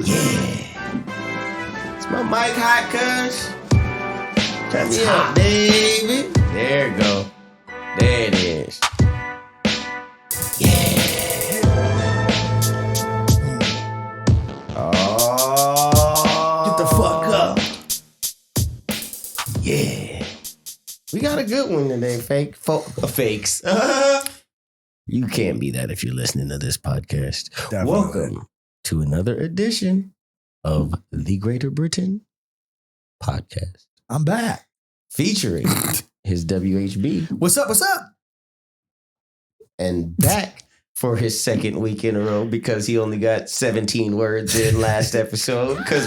Yeah. It's my mic hot, cuz. Turn me up, baby. There you go. There it is. Yeah. Oh. Get the fuck up. Yeah. We got a good one today, fakes. You can't be that if you're listening to this podcast. Definitely. Welcome to another edition of the Greater Britton podcast. I'm back. Featuring his WHB. What's up? What's up? And back for his second week in a row because he only got 17 words in last episode because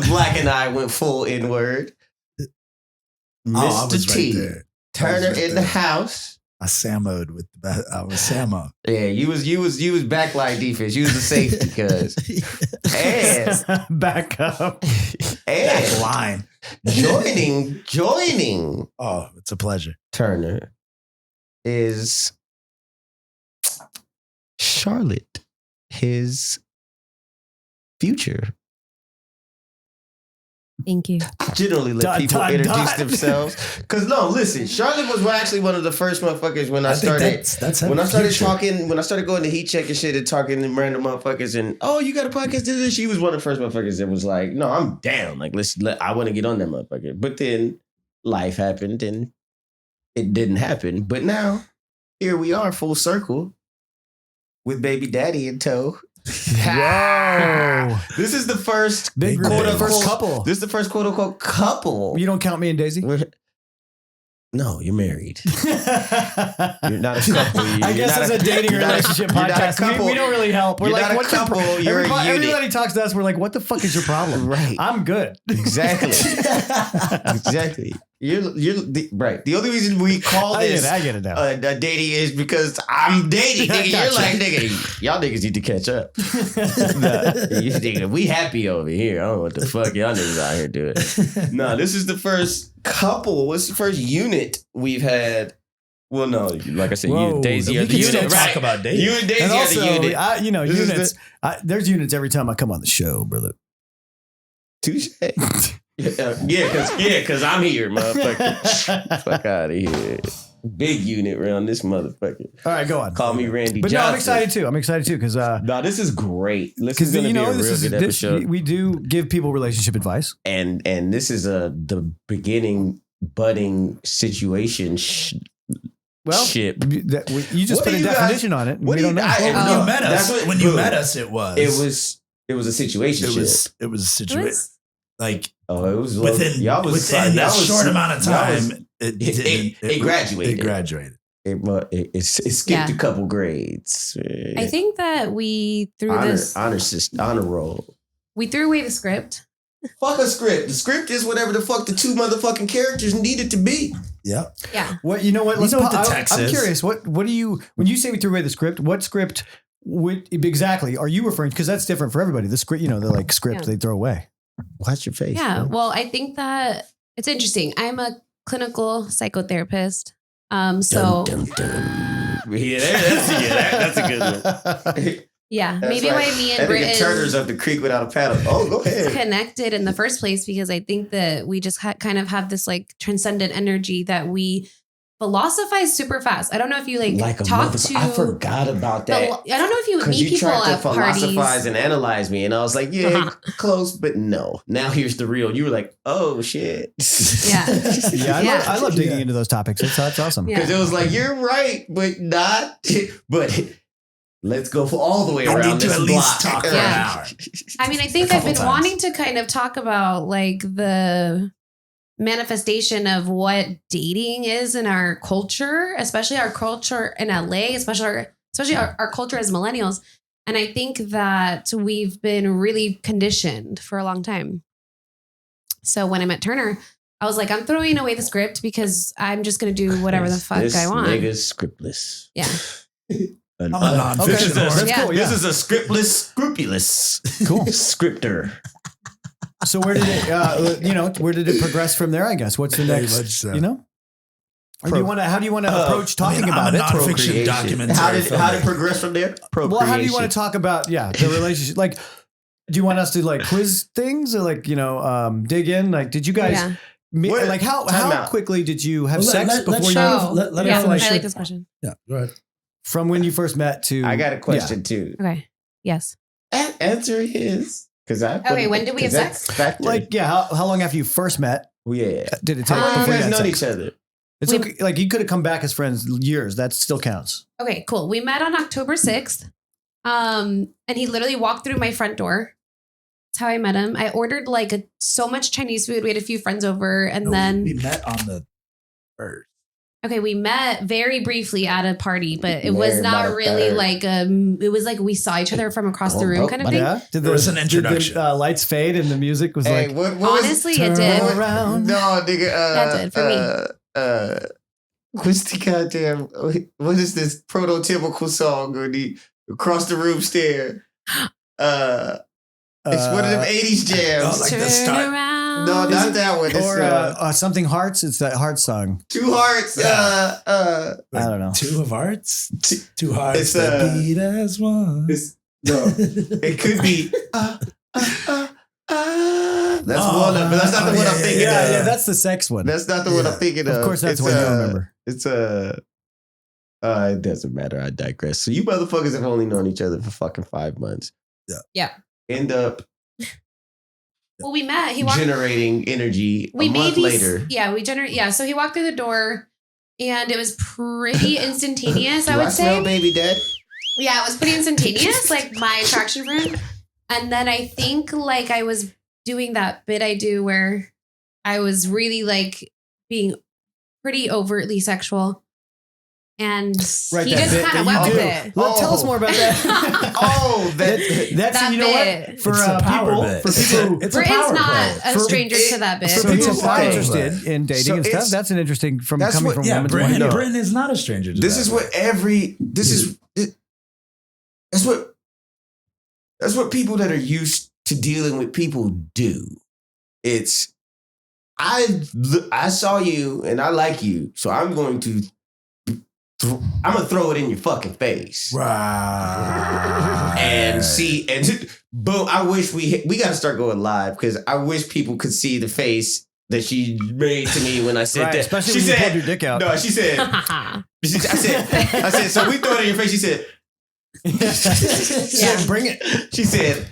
Black and I went full N-word. Mr. T. Right Turner in the house. I Samoed with the I was Samo. Yeah, you was backline defense. You was the safety, cuz. And back up. And back line. Joining. Oh, it's a pleasure. Turner is Charlotte, his future. Thank you. I generally let people introduce themselves. Because no, listen, Charlotte was actually one of the first motherfuckers when I started. When I started going to heat check and shit and talking to random motherfuckers and you got a podcast? She was one of the first motherfuckers that was like, no, I'm down. Like, I want to get on that motherfucker. But then life happened and it didn't happen. But now here we are, full circle with baby daddy in tow. Whoa. This is the first Big first couple. This is the first quote unquote couple. You don't count me and Daisy? No, you're married. You're not a couple. I guess it's a dating relationship podcast. We don't really help. We're like, what's your problem? Everybody talks to us. We're like, what the fuck is your problem? Right. I'm good. Exactly. Exactly. You're right. The only reason we call this I get it now. Dating is because I'm dating. Nigga. You're like, nigga, y'all niggas need to catch up. You nigga, we happy over here. I don't know what the fuck y'all niggas out here doing. No, this is the first couple. What's the first unit we've had? Well, no, like I said, you and Daisy are the unit. Talk about dating. You and Daisy are the unit. Units. There's units every time I come on the show, brother. Touche. Because I'm here, motherfucker. Fuck out of here. Big unit around this motherfucker. All right, go on. Call me Randy but Johnson. No, I'm excited too because no, this is great. This is going to be a real good episode. We do give people relationship advice, and this is the budding situation. Ship. You just put a definition on it. We don't know. When you met us, it was a situation. It was a situation. Like it was within a short amount of time. It graduated. It graduated. It skipped a couple grades. I think that we threw honor roll. We threw away the script. Fuck a script. The script is whatever the fuck the two motherfucking characters needed to be. Yeah. Yeah. What you know? What? You know what the text I'm is. curious. What do you when you say we threw away the script? What script exactly are you referring to? Because that's different for everybody. The script, the like script they throw away. Watch your face. Yeah. Man. Well, I think that it's interesting. I'm a clinical psychotherapist. So dun, dun, dun. That's a good one. Yeah, That's maybe right. why me and Britton Turner's up the creek without a paddle. Oh, go ahead. Connected in the first place because I think that we just kind of have this like transcendent energy that we philosophize super fast. I don't know if you talk to. I forgot about that. I don't know if you meet people at parties. You tried to philosophize parties. and analyze me, and I was like, yeah, close, but no. Now here's the real. You were like, oh shit. Yeah. I love digging into those topics. That's awesome. Because it was like, you're right, but not. But let's go for all the way around. I need to this at least block. talk for an hour. I mean, I think I've been wanting to kind of talk about like the manifestation of what dating is in our culture, especially our culture in LA, especially our culture as millennials. And I think that we've been really conditioned for a long time. So when I met Turner, I was like, I'm throwing away the script because I'm just going to do whatever the fuck I want. This nigga's scriptless. Yeah. I'm a nonfiction. That's cool. Yeah. This is a scriptless, scrupulous, scripter. So where did it, where did it progress from there? I guess. What's the next? Or do you want to? How do you want to approach talking about I'm a it? nonfiction documentary. How did it progress from there? Well, how do you want to talk about the relationship? Like, Do you want us to like quiz things or like, dig in? Like, did you guys, like how quickly did you have sex before you? I like this question. Yeah, go ahead. From when you first met to. I got a question too. Okay. Yes. Answer his. When did we have sex? Like, how long after you first met? Yeah. Did it take How long before you guys had known sex? each other? It's okay. Like, you could have come back as friends years. That still counts. Okay, cool. We met on October 6th. And he literally walked through my front door. That's how I met him. I ordered like so much Chinese food. We had a few friends over and then we met on the 1st. Okay, we met very briefly at a party, but it was not really like it was like we saw each other from across the room kind of thing. Yeah. There was an introduction. Did the lights fade and the music was like what honestly it did. Around. No, nigga. That did for me. What's the goddamn? What is this prototypical song or the across the room stare? It's one of them 80s jams. Like the start. No, not that one. It's, or something hearts. It's that heart song. Two hearts. I don't know. Two of hearts. Two hearts that beat as one. No, it could be. That's one, but that's not the one I'm thinking of. Yeah, that's the sex one. That's not the one I'm thinking of. Of course, that's what you remember. It's it doesn't matter. I digress. So you motherfuckers have only known each other for fucking 5 months. Yeah. End up. Well, we met. He generating energy a month later. Yeah, so he walked through the door, and it was pretty instantaneous. I would say. Smell baby dead. Yeah, it was pretty instantaneous. Like my attraction for him, and then I think like I was doing that bit I do where I was really like being pretty overtly sexual. And right, he just kind of went with it. Well, tell us more about that. That's that you know bit. What? For people, it's a power not a stranger to that bit. For people who are interested in dating and stuff, that's an interesting coming from women. Yeah, Britton is not a stranger to this. That's what people that are used to dealing with people do. It's I saw you and I like you, so I'm going to throw it in your fucking face. Right. And see, and boom, I wish we got to start going live because I wish people could see the face that she made to me when I said that. Especially when you pulled your dick out. No, she said, I said, so we throw it in your face. She said, bring it. She said,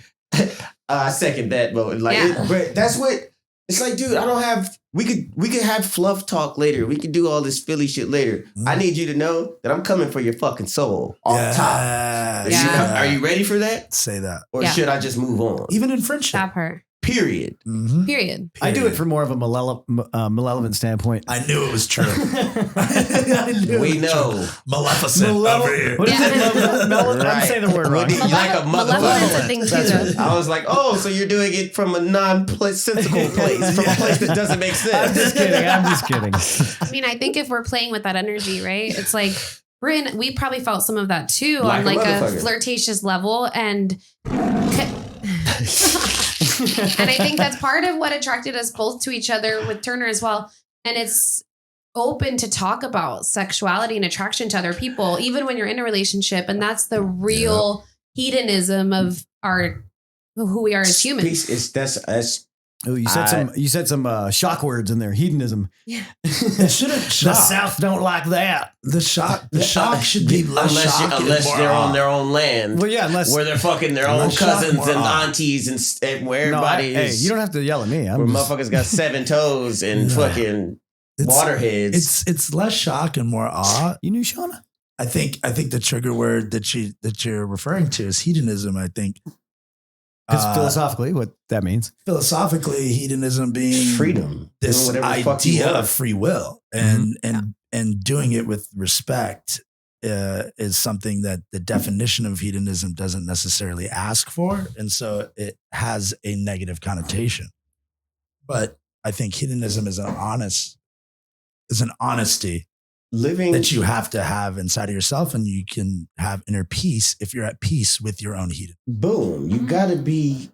I second that, but but that's what, it's like, dude, I don't have, we could have fluff talk later. We could do all this Philly shit later. I need you to know that I'm coming for your fucking soul off top. Yeah. Are you ready for that? Say that. Or should I just move on? Even in friendship. Stop her. Period. Mm-hmm. Period. I do it for more of a malevolent standpoint. I knew it was true. We know. Maleficent over here. What is it? I'm saying the word wrong. You like a malevolent's a thing too. I was like, oh, so you're doing it from a non-sensical place, from a place that doesn't make sense. I'm just kidding. I mean, I think if we're playing with that energy, right? It's like, Bryn, we probably felt some of that too on like a flirtatious level. And and I think that's part of what attracted us both to each other with Turner as well. And it's open to talk about sexuality and attraction to other people, even when you're in a relationship. And that's the real hedonism of who we are as humans. Oh, you said some shock words in there. Hedonism. Yeah. It shouldn't. The South don't like that. The shock should be less unless they're on their own land. Well, yeah, where they're fucking their own cousins and aunties and where everybody is. Hey, you don't have to yell at me. Where motherfuckers got 7 toes and fucking waterheads. It's less shock and more awe. You knew Shauna? I think the trigger word that you're referring to is hedonism. I think. Because philosophically, what that means. Philosophically, hedonism being freedom, this idea of free will, and doing it with respect is something that the definition of hedonism doesn't necessarily ask for, and so it has a negative connotation. But I think hedonism is an honesty. Living that you have to have inside of yourself, and you can have inner peace if you're at peace with your own hedonism. Boom. You gotta be.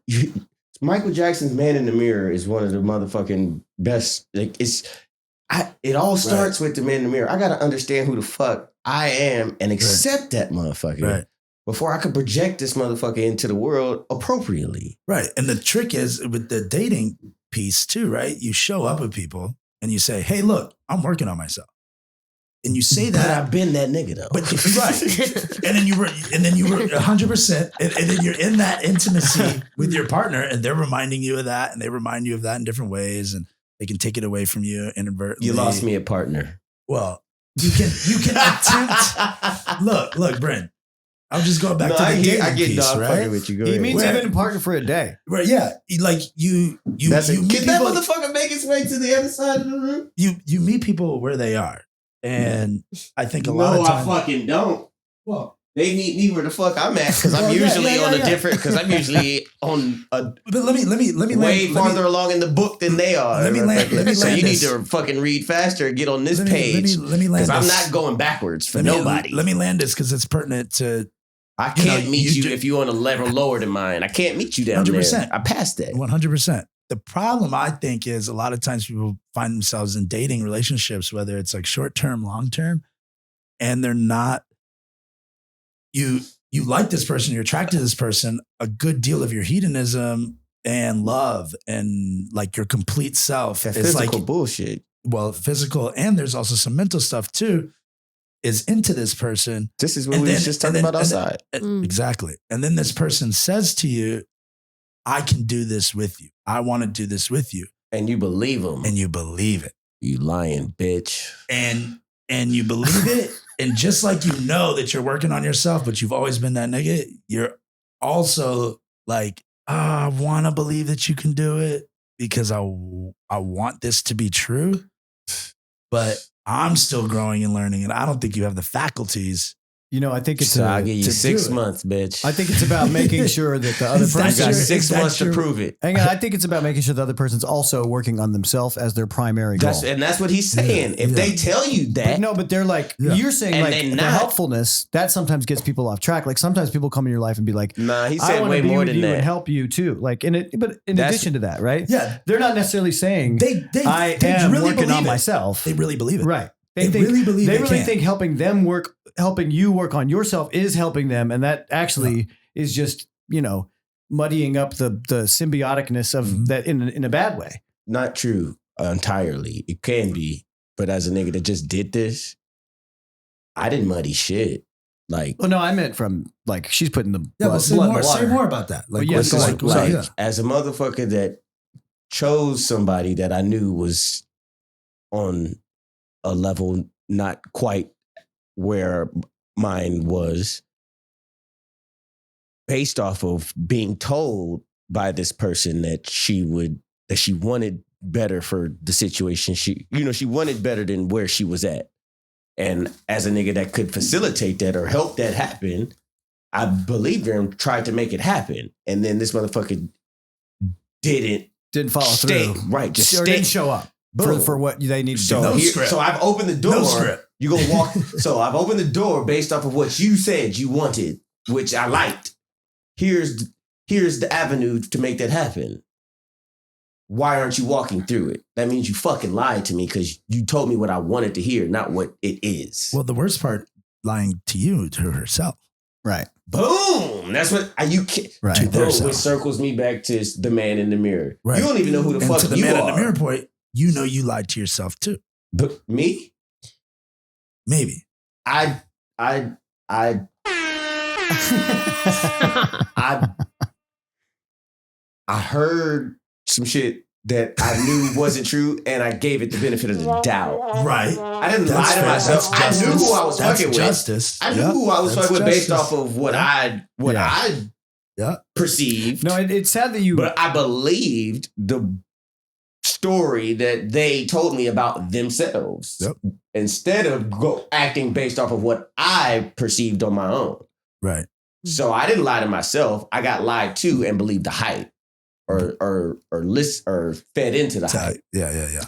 Michael Jackson's Man in the Mirror is one of the motherfucking best. Like it all starts with the Man in the Mirror. I gotta understand who the fuck I am and accept that motherfucker. Right. before I could project this motherfucker into the world appropriately. Right. And the trick is with the dating piece too, right? You show up with people and you say, hey, look, I'm working on myself. And you say that. But I've been that nigga though. But right. and then you were 100%. And then you're in that intimacy with your partner and they're reminding you of that. And they remind you of that in different ways. And they can take it away from you inadvertently. You lost me a partner. Well, you can attempt. Look, Brent. I'm just going back to the dating piece, right? With you. Go he ahead. means even a partner for a day. Right, yeah. Like you can that motherfucker make his way to the other side of the room? You meet people where they are. And I think a lot of times. No, I fucking don't. Well, they meet me where the fuck I'm at because I'm usually on a different. Because I'm usually on a. But let me way farther along in the book than they are. Let me land. So you need to fucking read faster and get on this page. Let me land. Because I'm not going backwards for nobody. Let me land this because it's pertinent to. I can't meet you if you're on a level lower than mine. I can't meet you down 100%. There. I passed that. 100%. The problem, I think, is a lot of times people find themselves in dating relationships, whether it's like short-term, long-term, and they're not, you like this person, you're attracted to this person, a good deal of your hedonism and love and like your complete self is physical like bullshit. Well, physical, and there's also some mental stuff too, is into this person. This is what we were just talking about outside. Exactly. And then this person says to you, I can do this with you. I want to do this with you. And you believe them. And you believe it. You lying bitch. And you believe it. And just like you know that you're working on yourself, but you've always been that nigga, you're also like, I want to believe that you can do it because I want this to be true. But I'm still growing and learning, and I don't think you have the faculties. You know, I think it's I'll give you 6 months, bitch. I think it's about making sure that the other person got 6 months to prove it. Hang on, I think it's about making sure the other person's also working on themselves as their primary goal. And that's what he's saying. If they tell you that, but they're like you're saying, and like the helpfulness that sometimes gets people off track. Like sometimes people come in your life and be like, "Nah, he said way more than that, and help you too." Like, but in addition to that, right? Yeah, they're not necessarily saying they am really working on myself. They really believe it, right? They really believe they really think helping you work on yourself is helping them, and that actually is just muddying up the symbioticness of that in a bad way. Not true entirely. It can be, but as a nigga that just did this, I didn't muddy shit. Like, well, no, I meant from like she's putting the say more about that. Like, yes, as a motherfucker that chose somebody that I knew was on a level not quite where mine was, based off of being told by this person that she wanted better for the situation. She wanted better than where she was at. And as a nigga that could facilitate that or help that happen, I believed her and tried to make it happen. And then this motherfucker didn't follow through. Right. Didn't show up. For what they need to do. So I've opened the door. No script. You gonna walk. So I've opened the door based off of what you said you wanted, which I liked. Here's the avenue to make that happen. Why aren't you walking through it? That means you fucking lied to me because you told me what I wanted to hear, not what it is. Well, the worst part, lying to you, to herself. Right. Boom. That's what you can't. Right. Boom, which circles me back to the man in the mirror. Right. You don't even know who the fuck you are. To the man in the mirror point, you know you lied to yourself too. But me? Maybe. I heard some shit that I knew wasn't true, and I gave it the benefit of the doubt. Right. I didn't lie to myself. I knew who I was fucking with. I knew who I was fucking with based off of what I perceived. No, it's sad that But I believed the story that they told me about themselves instead of acting based off of what I perceived on my own. Right. So I didn't lie to myself. I got lied to and believed the hype or fed into the hype. Yeah.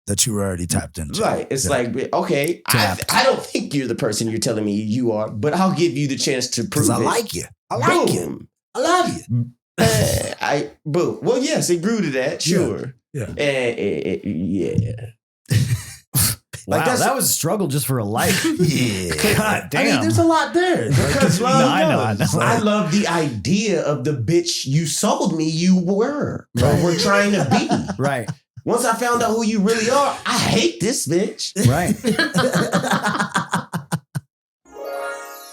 That you were already tapped into. Right. It's like, okay, I don't think you're the person you're telling me you are, but I'll give you the chance to prove it. I like you. I like you. I love you. Boom. Well, yes, it grew to that. Sure. Yeah. Yeah. Like that was a struggle just for a life. Yeah. God damn. I mean, there's a lot there. Because I know. I love the idea of the bitch you sold me you were or were trying to be. Right. Once I found out who you really are, I hate this bitch. Right.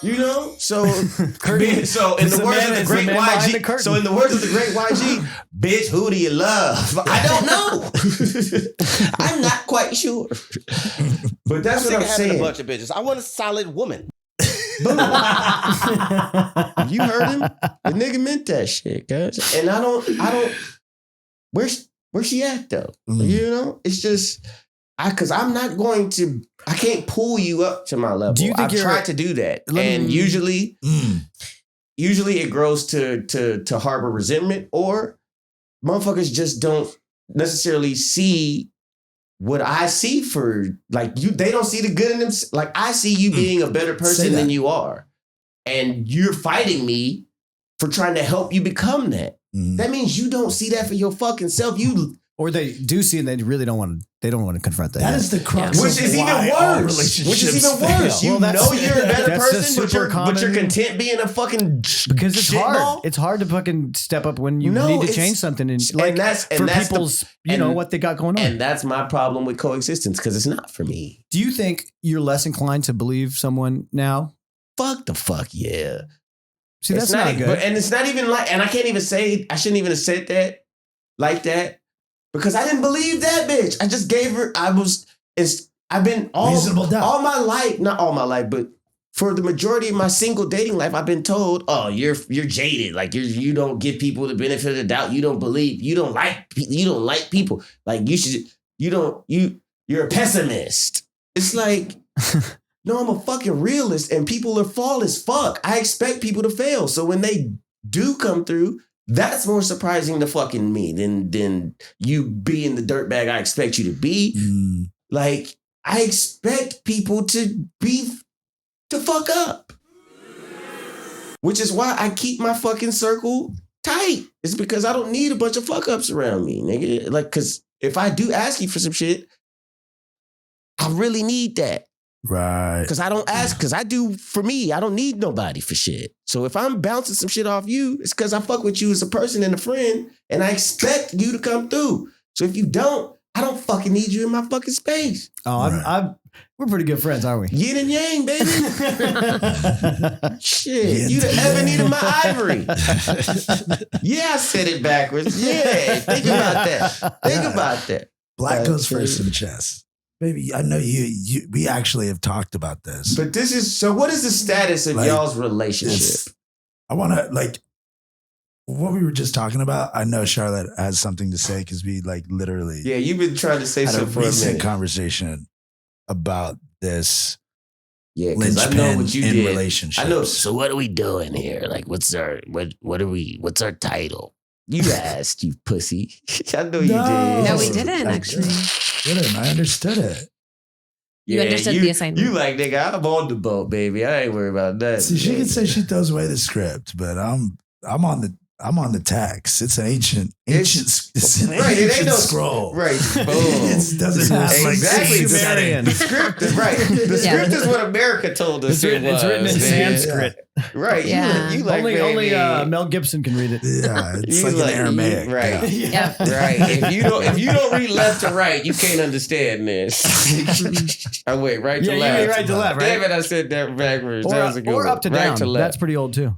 You know? So in the words of the great YG, so in the words of the great YG, bitch, who do you love? I don't know. I'm not quite sure. But that's what I'm saying. A bunch of bitches. I want a solid woman. You heard him? The nigga meant that shit, guys. And I don't. Where's she at though? You know, it's just because I'm not going to. I can't pull you up to my level. I've tried to do that, and usually it grows to harbor resentment, or motherfuckers just don't necessarily see what I see for like you. They don't see the good in them. Like I see you being a better person than you are, and you're fighting me for trying to help you become that. That means you don't see that for your fucking self. Or they do see and they really don't want to. They don't want to confront that. That is the crux. Which is even worse. You know you're a better person, but you're content being a fucking because it's hard. Ball? It's hard to fucking step up when you need to change something and people's what they got going on. And that's my problem with coexistence because it's not for me. Do you think you're less inclined to believe someone now? Fuck the fuck yeah. See, that's not good. And it's not even like, and I can't even say, I shouldn't even have said that like that because I didn't believe that bitch. I just gave her, I've been all my life, not all my life, but for the majority of my single dating life, I've been told, oh, you're jaded. Like you don't give people the benefit of the doubt. You don't believe, you don't like people. Like you're a pessimist. It's like, no, I'm a fucking realist and people are fall as fuck. I expect people to fail. So when they do come through, that's more surprising to fucking me than you being the dirtbag I expect you to be. Like, I expect people to fuck up. Which is why I keep my fucking circle tight. It's because I don't need a bunch of fuck ups around me, nigga. Like, cause if I do ask you for some shit, I really need that. Right. Because I don't ask, because I do for me, I don't need nobody for shit. So if I'm bouncing some shit off you, it's because I fuck with you as a person and a friend, and I expect you to come through. So if you don't, I don't fucking need you in my fucking space. Oh, we're pretty good friends, aren't we? Yin and yang, baby. Shit, you the ebony to my ivory. Yeah, I said it backwards. Yeah, think about that. Think about that. Black goes first in the chest. Baby, I know we actually have talked about this. But this is, so what is the status of y'all's relationship? I want to, like, what we were just talking about, I know Charlotte has something to say because we, like, literally. Yeah, you've been trying to say something for a minute. Conversation about this. Yeah, because I know what you did. Relationships. I know. So what are we doing here? Like, what's our title? You asked, you pussy. I know you did. No, we didn't actually. I understood it. You understood the assignment. You like, nigga, I'm on the boat, baby. I ain't worried about that. See, she can say she throws away the script, but I'm on the text. It's an ancient scroll. Right. Boom. It doesn't have exactly the setting. The script is right. The script is what America told us. It's written in Sanskrit. Right. Yeah. You like only Mel Gibson can read it. Yeah. It's like an Aramaic. Right. Yeah. Right. If you don't read left to right, you can't understand this. I wait, right to left. Yeah, you mean right to left, right? Damn it, I said that backwards. That was a good or one. up to right down. To left. That's pretty old too.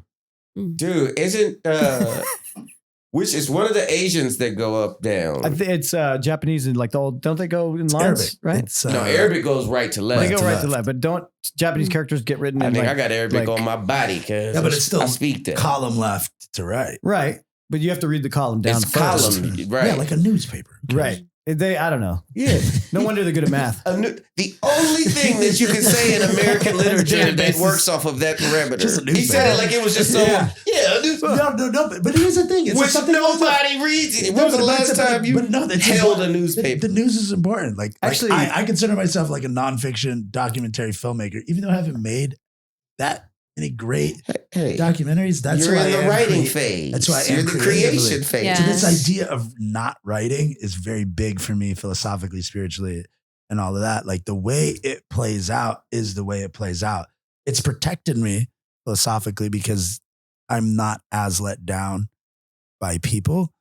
Dude, isn't which is one of the Asians that go up down? I think it's Japanese and like the old. Don't they go in lines? Arabic. Right? No, Arabic goes right to left. They go right to left, but don't Japanese characters get written? I in think like, I got Arabic on my body, cause but it's still I speak that column left to right. Right, but you have to read the column down it's first. Column, right? Yeah, like a newspaper. Right. I don't know. Yeah. No wonder they're good at math. The only thing that you can say in American literature that works off of that parameter. He said it like it was just so. Yeah. No. But here's the thing. It's which nobody reads it. When was the last time you held a newspaper? The news is important. Like actually, I consider myself like a nonfiction documentary filmmaker, even though I haven't made that many great documentaries. That's you're why in the writing phase. That's why you're in the creation phase. Yeah. So this idea of not writing is very big for me philosophically, spiritually. and all of that. Like the way it plays out is the way it plays out. It's protected me philosophically because I'm not as let down by people.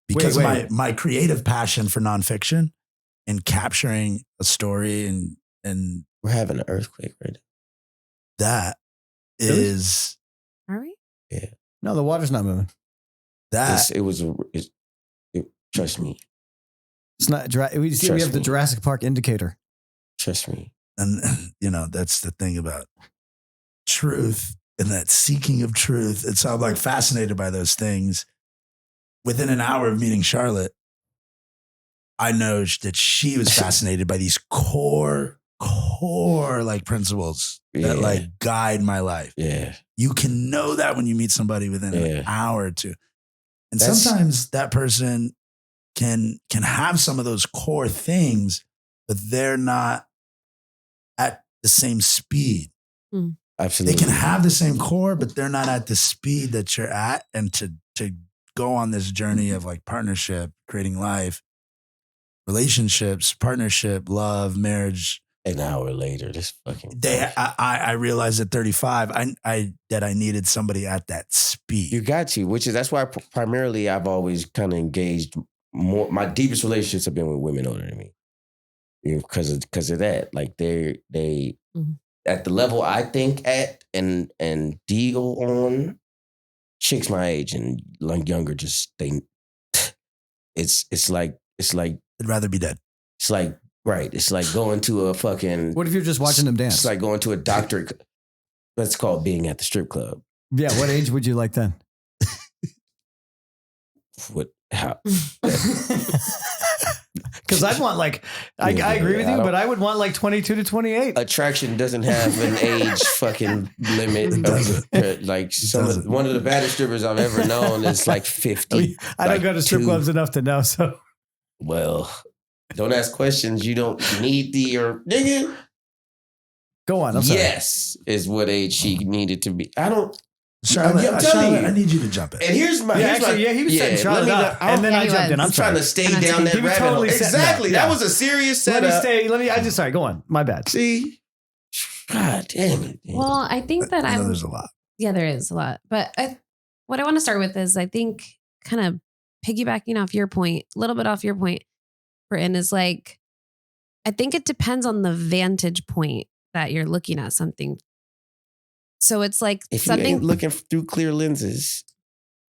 Because my creative passion for nonfiction and capturing a story and we're having an earthquake right now. That is. Are we? Yeah. No, the water's not moving. Trust me. It's not. We have the Jurassic Park indicator. Trust me. And that's the thing about truth and that seeking of truth. And so I'm like fascinated by those things. Within an hour of meeting Charlotte, I know that she was fascinated by these core like principles that like guide my life. Yeah. You can know that when you meet somebody within an hour or two. And sometimes that person can have some of those core things, but they're not at the same speed. Absolutely. They can have the same core, but they're not at the speed that you're at. And to go on this journey of like partnership, creating life, relationships, partnership, love, marriage. An hour later, this fucking. I realized at 35, that I needed somebody at that speed. You got to, that's why primarily I've always kind of engaged more. My deepest relationships have been with women older than me, because of that. Like they at the level I think at and deal on, chicks my age and like younger, just it's like I'd rather be dead. It's like. Right. It's like going to a fucking... What if you're just watching them dance? It's like going to a doctor. That's called being at the strip club. Yeah. What age would you like then? How? Because I'd want like... I agree with you, but I would want like 22 to 28. Attraction doesn't have an age fucking limit. One of the baddest strippers I've ever known is like 50. I don't go to strip clubs enough to know, so... Well... Don't ask questions you don't need nigga. Go on. I'm sorry. Yes, is what age she needed to be. I don't. Charlotte, I need you to jump in. And here's my. He was setting Charlotte up, and then I jumped in. I'm trying to stay down that rabbit hole. Exactly. That was a serious setup. Sorry. Go on. My bad. See. God damn it. Well, I think that there's a lot. Yeah, there is a lot. But what I want to start with is I think kind of piggybacking off your point, a little bit off your point. Britton, is like, I think it depends on the vantage point that you're looking at something. So it's like if something you ain't looking through clear lenses.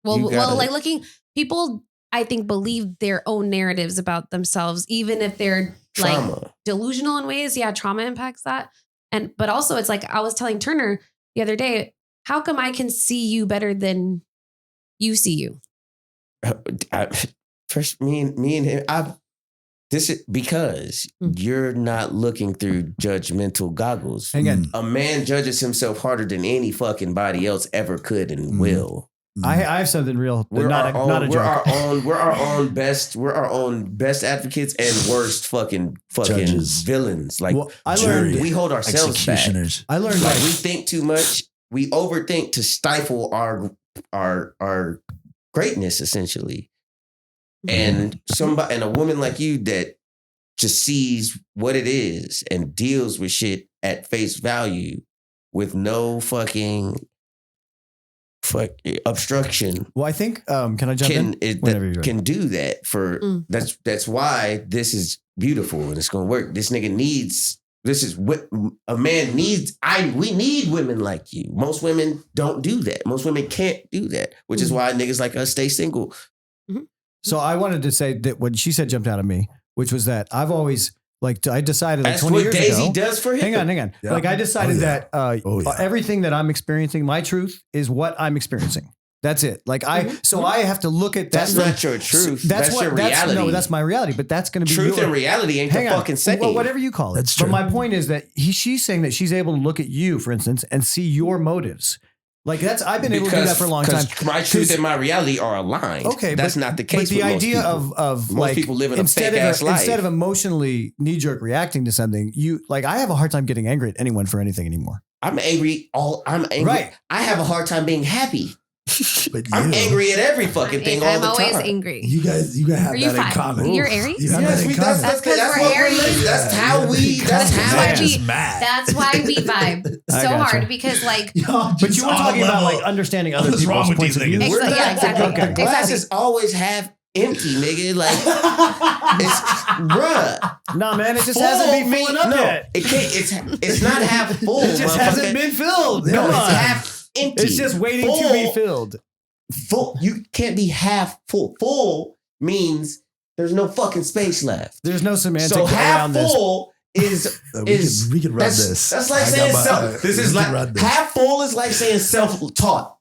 People, I think, believe their own narratives about themselves, even if they're like delusional in ways. Yeah, trauma impacts that. But also it's like, I was telling Turner the other day, how come I can see you better than you see you? First, me and him, this is because you're not looking through judgmental goggles. Hang on. A man judges himself harder than any fucking body else ever could and will. I have something real. We're our own best advocates and worst fucking Judges. villains. Like I learned we hold ourselves back. I learned like we think too much. We overthink to stifle our greatness, essentially. And a woman like you that just sees what it is and deals with shit at face value with no fucking obstruction. Well, I think can I jump in? Can do that for that's why this is beautiful and it's gonna work. This nigga needs. This is what a man needs. We need women like you. Most women don't do that. Most women can't do that, which is why niggas like us stay single. So I wanted to say that what she said jumped out of me, which was that I've always I decided like 20 years ago. That's what Daisy does for him. Hang on. Yeah. Like I decided that everything that I'm experiencing, my truth is what I'm experiencing. That's it. Like I have to look at that. That's not your truth. That's your reality. No, that's my reality. But that's going to be truth and reality ain't the fucking same. Well, whatever you call it. That's true. But my point is that she's saying that she's able to look at you, for instance, and see your motives. Like I've been able to do that for a long time. My truth and my reality are aligned. Okay, that's not the case. But the idea of most people live in a fake ass life. Instead of emotionally knee jerk reacting to something, I have a hard time getting angry at anyone for anything anymore. I'm angry. I'm angry. Right. I have a hard time being happy. But I'm angry at every fucking thing all the time. I'm always angry. You guys have that in common. You're Aries? Yes, that's we're Aries. That's how we. That's why we vibe so hard because like. But you were talking about like understanding other people's points of view. Yeah, exactly. Okay. Glasses always have empty, nigga. Like, it's bruh. Nah, man, it just hasn't been filling up yet. It can't. It's not half full. It just hasn't been filled. No, it's half empty. It's just waiting to be filled. Full. You can't be half full. Full means there's no fucking space left. There's no semantics so around this. Half full is we can run this. That's like saying self. This is like half full is like saying self-taught.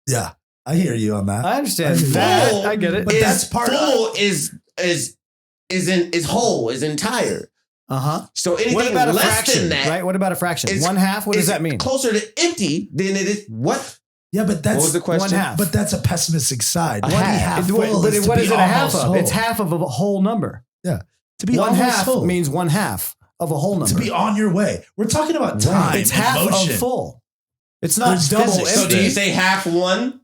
Yeah, I hear you on that. I understand that. I get it. But that's part full is whole, is entire. So anything what about less a fraction, than that, right? What about a fraction? 1/2. What does that mean? Closer to empty than it is. What? Yeah, but that's what was the question? 1/2. But that's a pessimistic side. Half full. But what is it a half of? It's half of a whole number. Yeah, to be 1/2 means 1/2 of a whole number. To be on your way. We're talking about time. It's half motion. of full. It's not double empty. So do you say half one?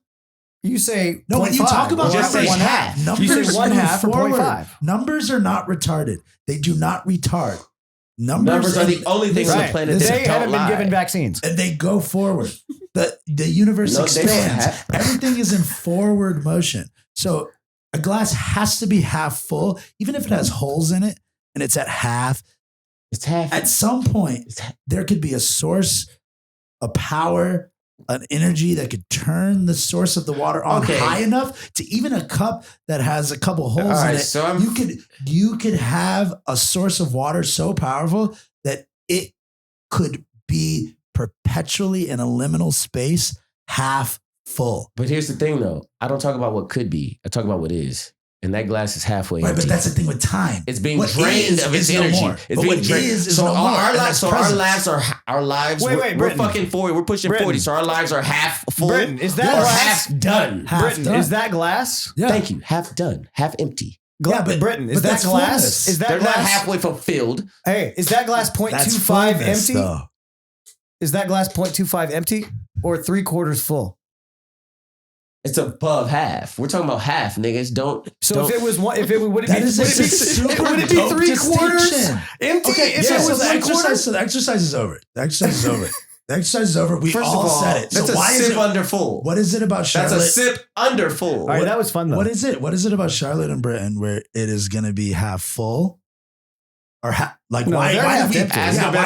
You say no. When you talk about just say half. Numbers you say 1/2 or 0.5. Numbers are not retarded. They do not retard. Numbers are the only thing on the planet that they haven't been given vaccines, and they go forward. The universe expands. Everything is in forward motion. So a glass has to be half full, even if it has holes in it and it's at half. It's half. At some point, there could be a source, a power, an energy that could turn the source of the water on high enough to even a cup that has a couple holes in it. So you could have a source of water so powerful that it could be perpetually in a liminal space, half full. But here's the thing, though. I don't talk about what could be. I talk about what is. And that glass is halfway empty. But that's the thing with time. It's being drained of its energy. No it's being drained. So our lives are. Wait, we're fucking 40. We're pushing 40. So our lives are half full. Britton, is that glass? Half done. Is that glass? Yeah. Thank you. Half done. Half empty. But Britton, is that glass? Fullness. Is that They're glass not halfway fulfilled. Hey, is that glass 0.25 empty? Though. Is that glass 0.25 empty or 3/4 full? It's above half. We're talking about half, niggas. So if it was one, would it be 3/4 empty? Okay, if it was the exercise. So the exercise is over. The exercise is over. The exercise is over. We First all of all, said it. That's so a why sip is it under full. What is it about Charlotte? That's a sip under full. All right, that was fun though. What is it? What is it about Charlotte and Britton where it is going to be half full, or why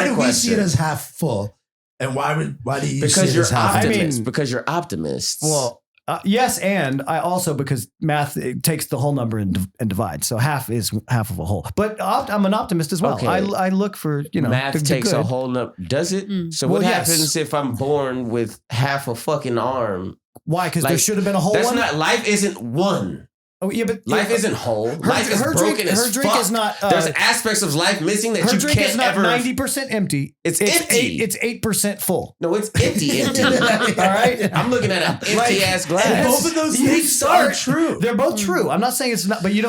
do we see it as half full, and why do you see it as half full? Because you're optimists. Well. Yes, and I also, because math takes the whole number and divides, so half is half of a whole. But I'm an optimist as well. Okay. I look for math takes a whole number. Does it? So what happens if I'm born with half a fucking arm? Why? Because there should have been a whole one. That's not life. Isn't one. Oh yeah, but life isn't whole. Life is broken as fuck. Her drink is not. There's aspects of life missing that you can't ever. Her drink is not 90% empty. It's empty. It's 8% full. No, it's empty. All right, I'm looking at an empty ass glass. And both of those things are true. They're both true. I'm not saying it's not, but we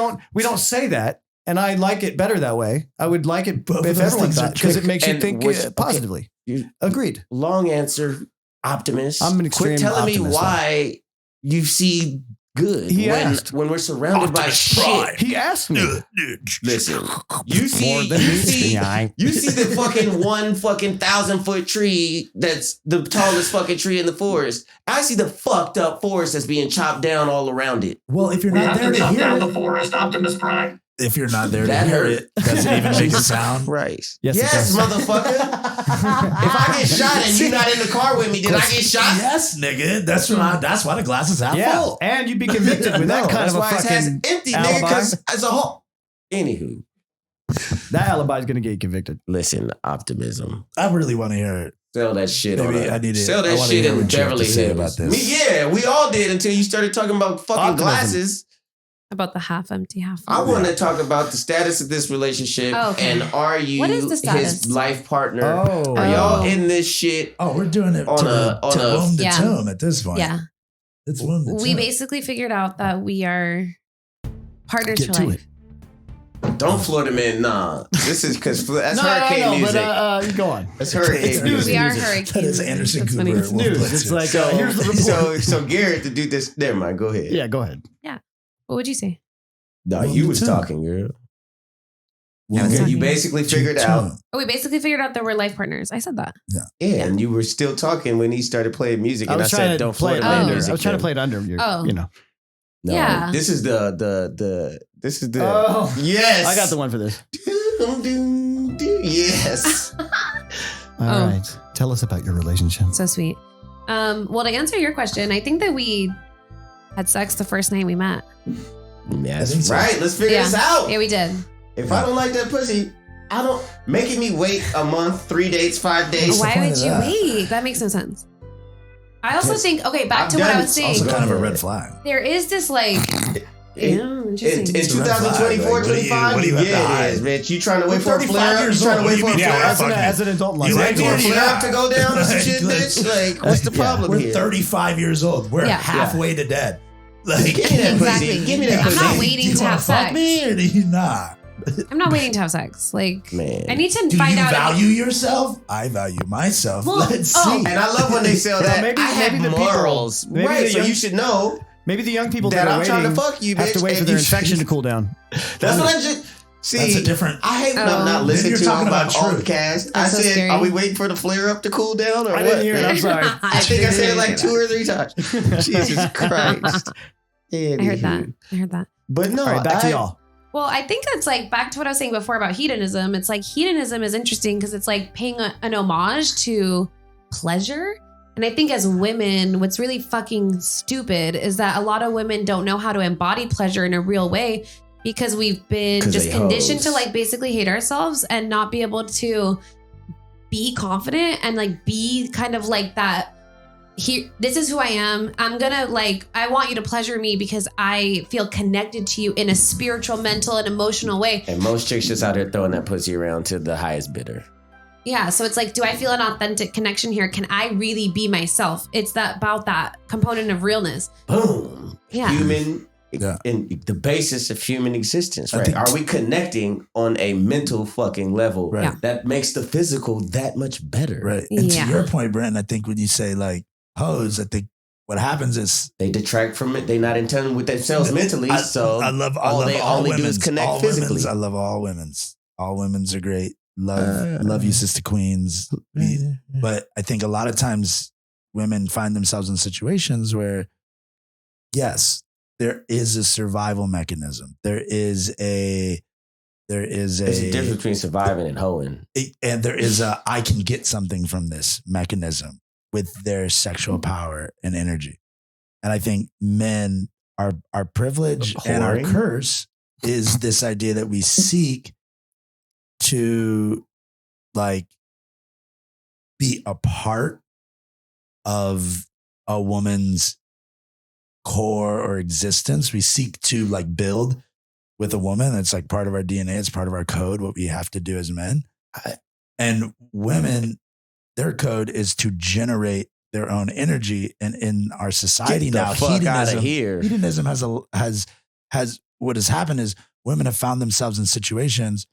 don't say that, and I like it better that way. I would like it if everyone thought, because it makes you think positively. Agreed. Long answer, optimist. I'm an extreme Quit telling optimist, me why you see good when we're surrounded by shit. He asked me. Listen, you see the fucking 1,000-foot tree that's the tallest fucking tree in the forest. I see the fucked up forest that's being chopped down all around it. Well, if you're not there to hear it, the forest, Optimus Prime. If you're not there to hear it, does it even make a sound? Right. Yes, motherfucker. If I get shot and you're not in the car with me, did I get shot? Yes, nigga. That's why the glass is half full. And you'd be convicted with that kind of a fucking empty, alibi. Nigga, because as a whole. Anywho. That alibi is going to get you convicted. Listen, optimism. I really want to hear it. Sell that shit. Maybe I need it. Sell that shit in Beverly Hills. About this. We all did until you started talking about fucking glasses. About the half empty, half full. I want to talk about the status of this relationship. And are you his life partner? Are y'all in this shit? Oh, we're doing it to womb to tomb at this point. Yeah. It's womb to tomb. We basically figured out that we are partners Get for to life. Don't floor them in. Nah, this is because that's hurricane music. But go on. That's hurricane music. We are hurricane. That is Anderson That's Cooper. funny. It's news. It's like here's the report. So Garrett to do this. Never mind. Go ahead. Yeah, go ahead. Yeah. What would you say? No, Well, you me was too. talking, girl. Well, You basically figured out. Oh, we basically figured out that we're life partners. I said that. Yeah, and you were still talking when he started playing music, I and I was trying said, to "Don't play floor it them in under. music." I was trying to play it under your, Oh. you know. No, Yeah. This is the. This is the. Oh. Yes, I got the one for this. Yes. All right. Tell us about your relationship. So sweet. Well, to answer your question, I think that we had sex the first night we met. That's I think so. right. Let's figure this out. Yeah, we did. If I don't like that pussy, I don't making me wait a month, 3 dates, 5 days. Why point would of you that? wait? That makes no sense. I also think, back I've to what I done was saying. Also Go kind of a ahead. red flag. There is this like, In interesting. 2024, 25, what do you have to yeah, hide? it is, bitch. You trying to wait for a 35 flare up? You years trying to old. wait What for do a you mean? flare Yeah, up? As an adult in Los You Wait like for a Angeles. flare up to go down or some shit, Like, bitch? Like, what's the problem We're here? 35 years old. We're Yeah. halfway to dead. Like, Give me that Exactly. pussy. Give me that I'm pussy. not waiting do you to wanna have fuck sex. me or do you not? I'm not waiting to have sex. Like, Man. I need to Do find you out. value yourself? I value myself. Well, Let's oh. see. And I love when they sell that. maybe- I have maybe the people- morals. maybe Right, the so young- you should know Maybe the young people that that are I'm trying to waiting fuck you, bitch. have to wait for and their you infection should- to cool down. That's what I just... See, That's a different. I hate when I'm Oh. not listening You're to talking all about my truth. podcast. I That's so said, scary. are we waiting for the flare up to cool down or I what? didn't hear it. I'm sorry. I think I said it like 2 or 3 times. Jesus Christ. I heard that. But no, All right, back to y'all. Well, I think that's like back to what I was saying before about hedonism. It's like hedonism is interesting because it's like paying an homage to pleasure. And I think as women, what's really fucking stupid is that a lot of women don't know how to embody pleasure in a real way because we've been 'Cause just they conditioned hoes. to like basically hate ourselves and not be able to be confident and like be kind of like that. Here, this is who I am. I'm gonna like, I want you to pleasure me because I feel connected to you in a spiritual, mental, and emotional way. And most chicks just out here throwing that pussy around to the highest bidder. Yeah. So it's like, do I feel an authentic connection here? Can I really be myself? It's about that component of realness. Boom. Yeah. Human, Yeah. in the basis of human existence, I right? think- Are we connecting on a mental fucking level Right. Yeah. that makes the physical that much better? Right. And Yeah. to your point, Brent, I think when you say like hoes, I think what happens is They detract from it. They're not in tune with themselves mentally. So I love all they all only do women's. is connect all physically. Women's, I love all women's. All women's are great. Love you, sister queens. But I think a lot of times women find themselves in situations where, yes, there is a survival mechanism. There's a There's a difference between surviving and hoeing. and there is a I can get something from this mechanism with their sexual power and energy. And I think men, our privilege and our Whoring? curse is this idea that we seek to like be a part of a woman's core or existence. We seek to like build with a woman. It's like part of our DNA. It's part of our code, what we have to do as men. And women, their code is to generate their own energy. And in our society Get the now, fuck outta here. hedonism has what has happened is women have found themselves in situations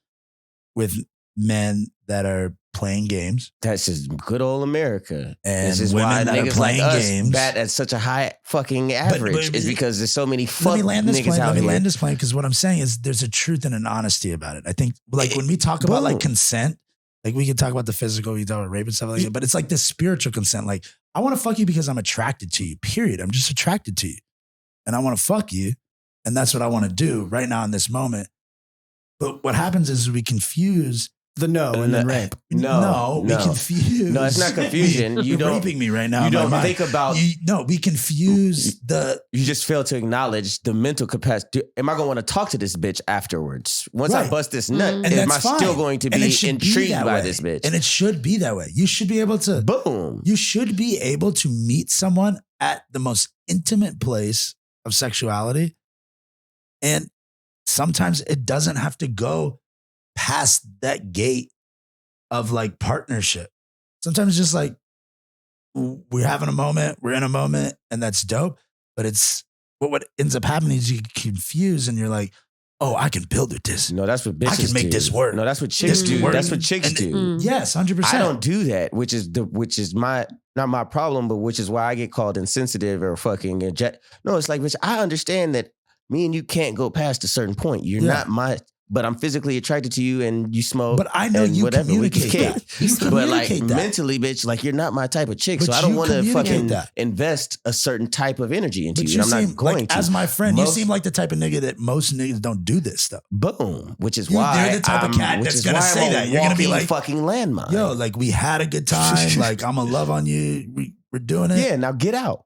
with men that are playing games. That's just good old America. And this is women why that are niggas playing like us games. bat at such a high fucking average. but- is because there's so many fuck Let me land this niggas plane. out Let me here. land this plane because what I'm saying is there's a truth and an honesty about it. I think like when we talk about like Boom. consent, like we can talk about the physical, we talk about rape and stuff like that, but it's like this spiritual consent. Like I want to fuck you because I'm attracted to you, period. I'm just attracted to you and I want to fuck you. And that's what I want to do right now in this moment. But what happens is we confuse The no and then rape. we confuse. No, it's not confusion. You You're don't- raping me right now. You in my don't mind. think about. we confuse the You just fail to acknowledge the mental capacity. Am I going to want to talk to this bitch afterwards? Once I Right. bust this nut, Mhm. and am I that's fine. still going to And it be should be intrigued that by way. this bitch? And it should be that way. You should be able to Boom. You should be able to meet someone at the most intimate place of sexuality. And sometimes it doesn't have to go past that gate of like partnership. Sometimes it's just like we're having a moment, we're in a moment, and that's dope. But it's what ends up happening is you get confused and you're like, oh, I can build with this. No, that's what bitches I can make do. this work. No, that's what chicks do. That's what chicks do. Yes, 100%. I don't do that, which is not my problem, but which is why I get called insensitive or fucking No, it's like, bitch, I understand that me and you can't go past a certain point. You're not my. But I'm physically attracted to you, and you smoke. But I know you whatever. communicate that. You but like communicate that. mentally, bitch, like you're not my type of chick, But so I don't you want to fucking that. invest a certain type of energy into But you. And I'm not going like, to. As my friend, you seem like the type of nigga that most niggas don't do this stuff. Boom. Which is why you're the type of cat that's gonna say that. You're gonna be like, fucking landmine. Yo, like we had a good time. Like I'm gonna love on you. We're doing it. Yeah, now get out.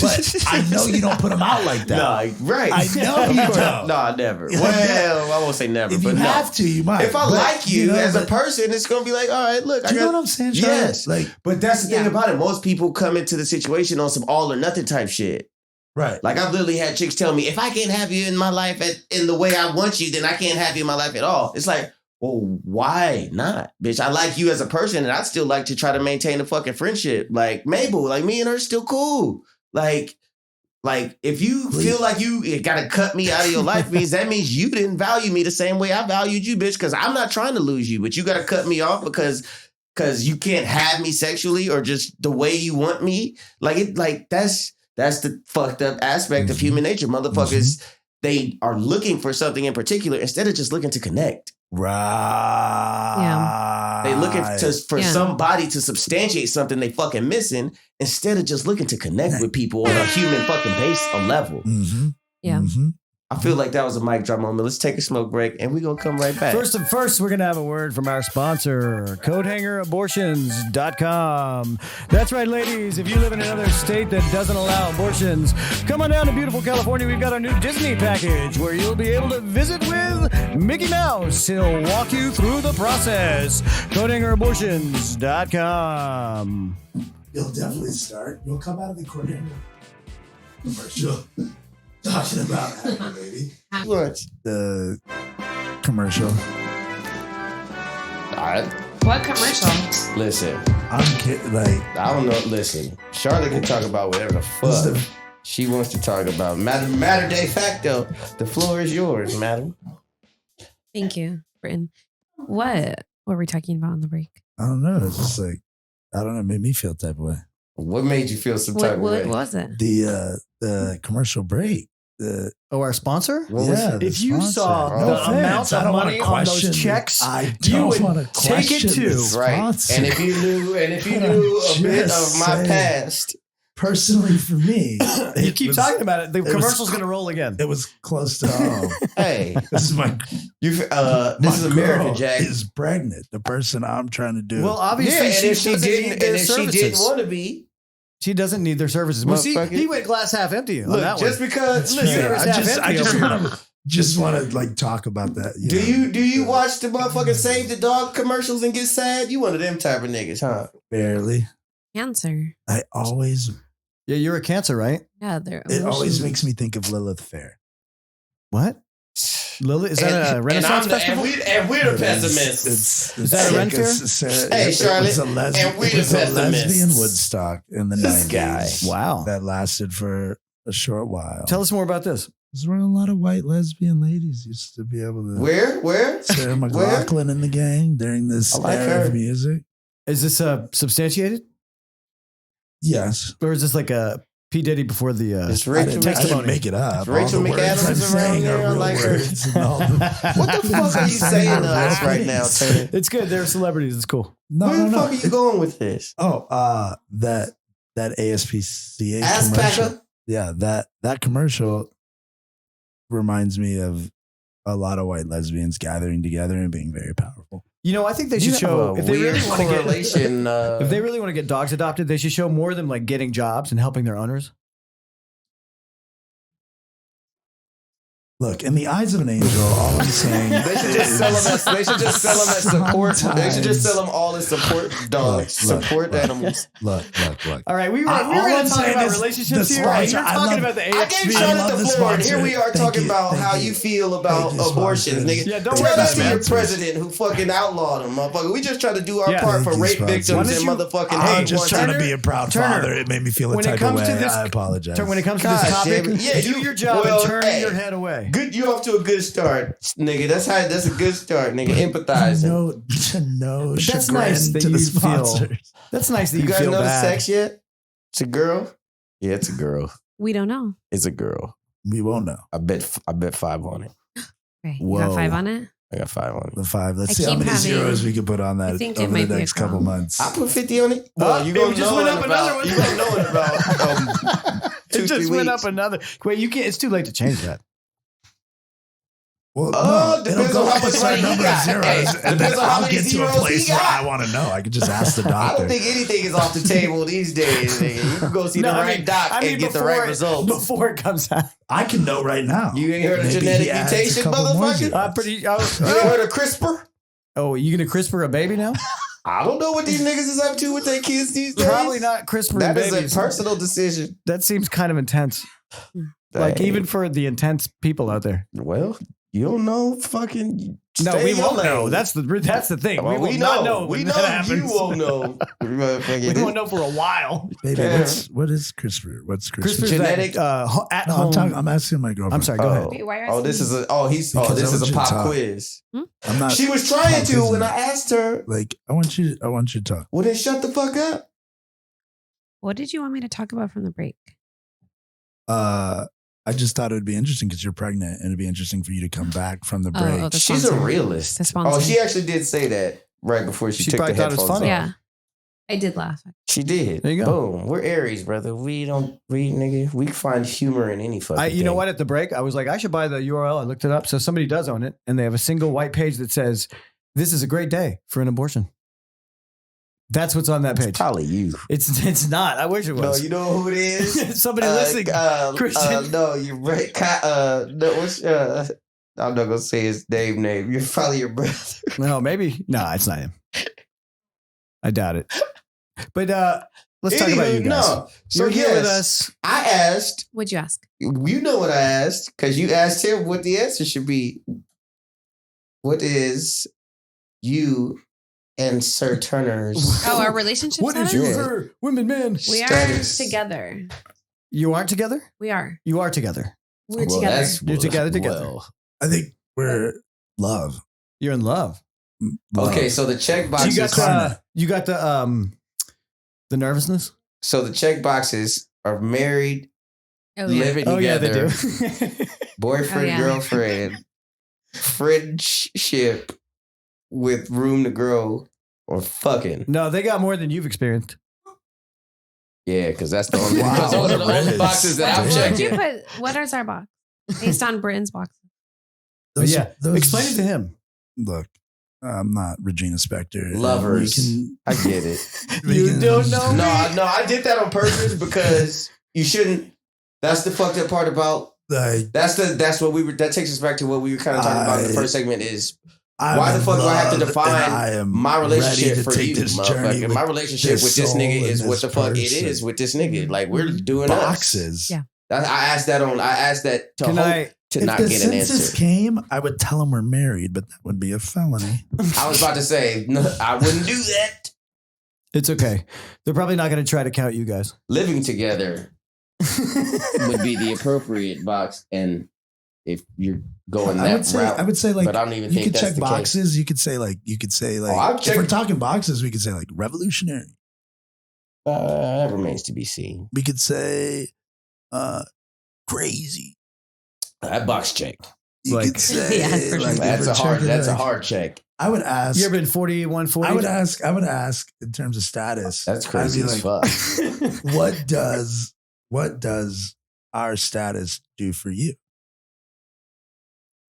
But I know you don't put them out like that. No, right. I know you don't. No, never. Well, I won't say never. If but you no. have to, you might. If I like you as a person, it's gonna be like, all right, look. You know what I'm saying? Charlie? Yes. Like, but that's the thing about it. Most people come into the situation on some all or nothing type shit. Right. Like I've literally had chicks tell me, if I can't have you in my life in the way I want you, then I can't have you in my life at all. It's like, well, why not? Bitch, I like you as a person, and I'd still like to try to maintain a fucking friendship. Like Mabel, like me and her still cool. Like, if you feel like you gotta cut me out of your life, that means you didn't value me the same way I valued you, bitch, because I'm not trying to lose you, but you gotta cut me off because you can't have me sexually or just the way you want me. That's the fucked up aspect of human nature. Motherfuckers, they are looking for something in particular instead of just looking to connect. Right. Yeah. They looking for somebody to substantiate something they fucking missing instead of just looking to connect with people on a human fucking base or level. Mm-hmm. Yeah. Mm-hmm. I feel like that was a mic drop moment. Let's take a smoke break and we're going to come right back. First, we're going to have a word from our sponsor, CoathangerAbortions.com. That's right, ladies. If you live in another state that doesn't allow abortions, come on down to beautiful California. We've got our new Disney package where you'll be able to visit with Mickey Mouse. He'll walk you through the process. CoathangerAbortions.com. You'll definitely start. You'll come out of the corner commercial. Talking about that, baby. What? The commercial. All right. What commercial? Listen. I'm kidding. Like, I don't know. Listen. Charlotte can talk about whatever the fuck she wants to talk about. Matter de facto. The floor is yours, madam. Thank you, Britton. What were we talking about on the break? I don't know. It's just like, I don't know. It made me feel type of way. What made you feel some type of way? What was it? The commercial break. Our sponsor? If you saw the amount of money on those checks, you would take it too. Right. And if you knew a bit of my past. Personally for me. You keep talking about it. The commercial's going to roll again. It was close to home. Hey. This is this is America, Jack. Is pregnant. The person I'm trying to do. Well, obviously, she didn't want to be. She doesn't need their services. Well, see, he went glass half empty. Look, on that just one. because I just want to like talk about that. Do you watch the motherfucking Save the Dog commercials and get sad? You one of them type of niggas, huh? Barely. Cancer. I always. Yeah, you're a Cancer, right? Yeah, they're. It always makes me think of Lilith Fair. What? Lilith? Is that a Renaissance festival? And we're the pessimists. Is that a Ren Fair? Hey, Charlotte. And we're the pessimists. Lesbian Woodstock in the 90s. Guy. Wow. That lasted for a short while. Tell us more about this. This is where a lot of white lesbian ladies used to be able to. Where? Sarah McLachlan in the gang during this era of music. Is this substantiated? Yes. Or is this like a P. Diddy before the it's Rachel I didn't make it up. It's Rachel McAdams around there. I like her. What the fuck are you saying to us right now, Taylor? It's good. They're celebrities. It's cool. Where the fuck are you going with this? Oh, that ASPCA Ass commercial. packer? Yeah, that commercial reminds me of a lot of white lesbians gathering together and being very powerful. You know, I think they should show if they really want to get if they really want to get dogs adopted, they should show more of them like getting jobs and helping their owners. Look, in the eyes of an angel, all I'm saying they should just sell them as support. They should just sell them all as support dogs, support animals. Look. All right, we were going to talk about relationships here. Right? You're talking about the AFB. I gave Charlotte the floor, and here we are talking about how you feel about abortions, nigga. Yeah, don't tell that to your president who fucking outlawed them, motherfucker. We just try to do our part for rape victims and motherfucking. I'm just trying to be a proud father. It made me feel a type of way. I apologize. When it comes to this topic, do your job and turn your head away. Good. You off to a good start, nigga. That's a good start, nigga. Empathizing. No. That's nice that you feel. That's nice that you guys feel know bad. the sex yet? It's a girl. Yeah, it's a girl. We don't know. It's a girl. We won't know. I bet 5 on it. Okay, you got 5 on it? I got 5 on it. The 5. Let's I see how keep many having- zeros we can put on that I think over it might the be a next couple girl. months. I put 50 on it. Well, you gonna just know went in up about. another one. You gonna know in about. It just went up another. Wait, you can't. It's too late to change that. Well, Oh, no, depends it'll go on how up a much certain money number he of got. zeros, Hey, and then depends on how I'll many get to a zeros place he where got. I want to know. I could just ask the I doctor. don't think anything is off the table these days, nigga. You can go see the right doc and get the right results. Before it comes out. I can know right now. You ain't heard of Maybe genetic he adds a mutation, couple more motherfucker? zeros. I'm pretty. You ain't heard of CRISPR? Oh, you gonna CRISPR a baby now? I don't know what these niggas is up to with their kids these days. Probably not CRISPR. That is babies. a personal decision. That seems kind of intense. Like Dang. even for the intense people out there. Well, you don't know. Fucking No, stay we in your won't lane. know. That's the thing. Well, we will not know. We when know that happens. you won't know. We won't know for a while. Baby, Yeah. what is CRISPR? What's CRISPR? CRISPR's Genetic- at No, home. I'm asking my girlfriend. I'm sorry. Go ahead. Wait, why are you Oh, this asking is a. Oh, he's. Oh, Because this I is want a you to pop talk. quiz. I'm not. She was trying pop to when quizzing. I asked her. Like, I want you to talk. Well, then shut the fuck up. What did you want me to talk about from the break? I just thought it would be interesting because you're pregnant, and it'd be interesting for you to come back from the break. the She's a sponsor. realist. The sponsor. Oh, she actually did say that right before she She took the probably thought it was headphones funny. off. Yeah. I did laugh. She did. There you go. Boom. We're Aries, brother. We don't read, nigga. We can find humor in any fucking You know thing. what? At the break, I was like, I should buy the URL. I looked it up. So somebody does own it, and they have a single white page that says, "This is a great day for an abortion." That's what's on that page. It's probably you. It's not. I wish it No, was. you know who it is? Somebody listening. Christian. No, you're right. No, what's, I'm not gonna say his name. You're probably your brother. No, maybe. No, it's not him. I doubt it. But let's talk about you guys. No. So You're here with yes, us. I asked. What'd you ask? You know what I asked because you asked him what the answer should be. What is you and Sir Turner's? Oh, our relationship What is status? you, her, women, men? We are status? together. You aren't together? We are. You are together. We're Well, together. You're together. well. I think we're love. You're in love. Okay, so the check boxes. You got the nervousness? So the check boxes are married, Oh, yeah. living Oh yeah, together, they do. boyfriend, Oh, yeah. girlfriend, friendship with room to grow, or fucking. No, they got more than you've experienced. Yeah, because that's the only. Wow, because those are the what only is- boxes that I'm What What did you checking. put? What is our box? Based on Britain's box. But yeah, explain it to him. Look, I'm not Regina Spektor. Lovers. We I get it. You don't know No, me? I did that on purpose because you shouldn't. That's the fucked up part about. Like, That's what we were. That takes us back to what we were kind of talking about in the first segment. Is I'm why the in fuck do I have to love, define and I am my relationship ready to for take you, this journey motherfucker? with My relationship this with this soul nigga and is what the this fuck it person. is with this nigga. Like we're doing boxes. Yeah. I asked that to Can hope I? to If not the get an census answer. came, I would tell them we're married, but that would be a felony. I was about to say no, I wouldn't do that. It's okay. They're probably not going to try to count you guys. Living together would be the appropriate box, and if you're going I that would say, route, I would say like but I don't even you think could that's check the boxes. You could say like I've if we're checked- talking boxes, we could say like revolutionary. case. That remains to be seen. We could say crazy. That box checked. You Like- could say Yeah, for sure. like, if That's we're a hard. checking, That's a like- hard check. I would ask. You ever been 40, 140? I would ask in terms of status. That's I'd crazy be as like, fuck. what does our status do for you?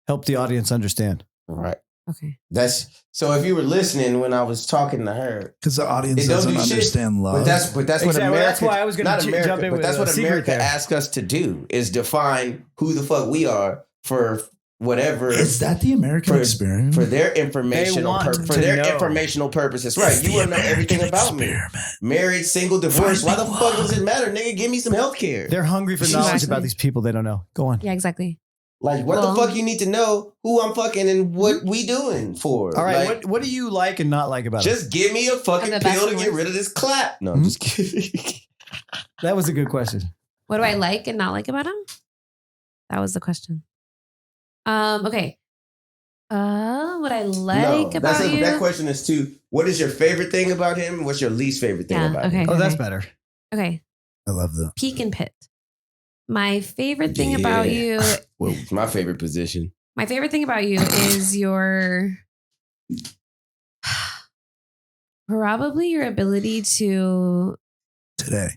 Help the audience understand. Right. Okay. That's so. If you were listening when I was talking to her, Because the audience It don't doesn't do shit, understand love. but that's what Exactly. America. That's why I was gonna not jump America, in but with that's a what secret America there. asks us to do is define who the fuck we are for whatever. Is that the American for- experiment? For their informational want for to their know. informational purposes, right? It's You the want to know everything American about me. experiment. Married, single, divorced. Why Find the me fuck love. does it matter, nigga? Give me some health care. They're hungry for Exactly. knowledge about these people they don't know. Go on. Yeah, exactly. Like, what Well- the fuck you need to know who I'm fucking and what we doing for? All right. Like, what do you like and not like about it? just give me a fucking The best pill to and get worst. rid of this clap. No, I'm Hmm? just kidding. That was a good question. What do I like and not like about him? That was the question. Okay. What I like about you. That question is too. What is your favorite thing about him? What's your least favorite thing about him? Oh, that's better. Okay. I love that. Peak and pit. My favorite thing about you. Well, it's my favorite position. My favorite thing about you is probably your ability to today.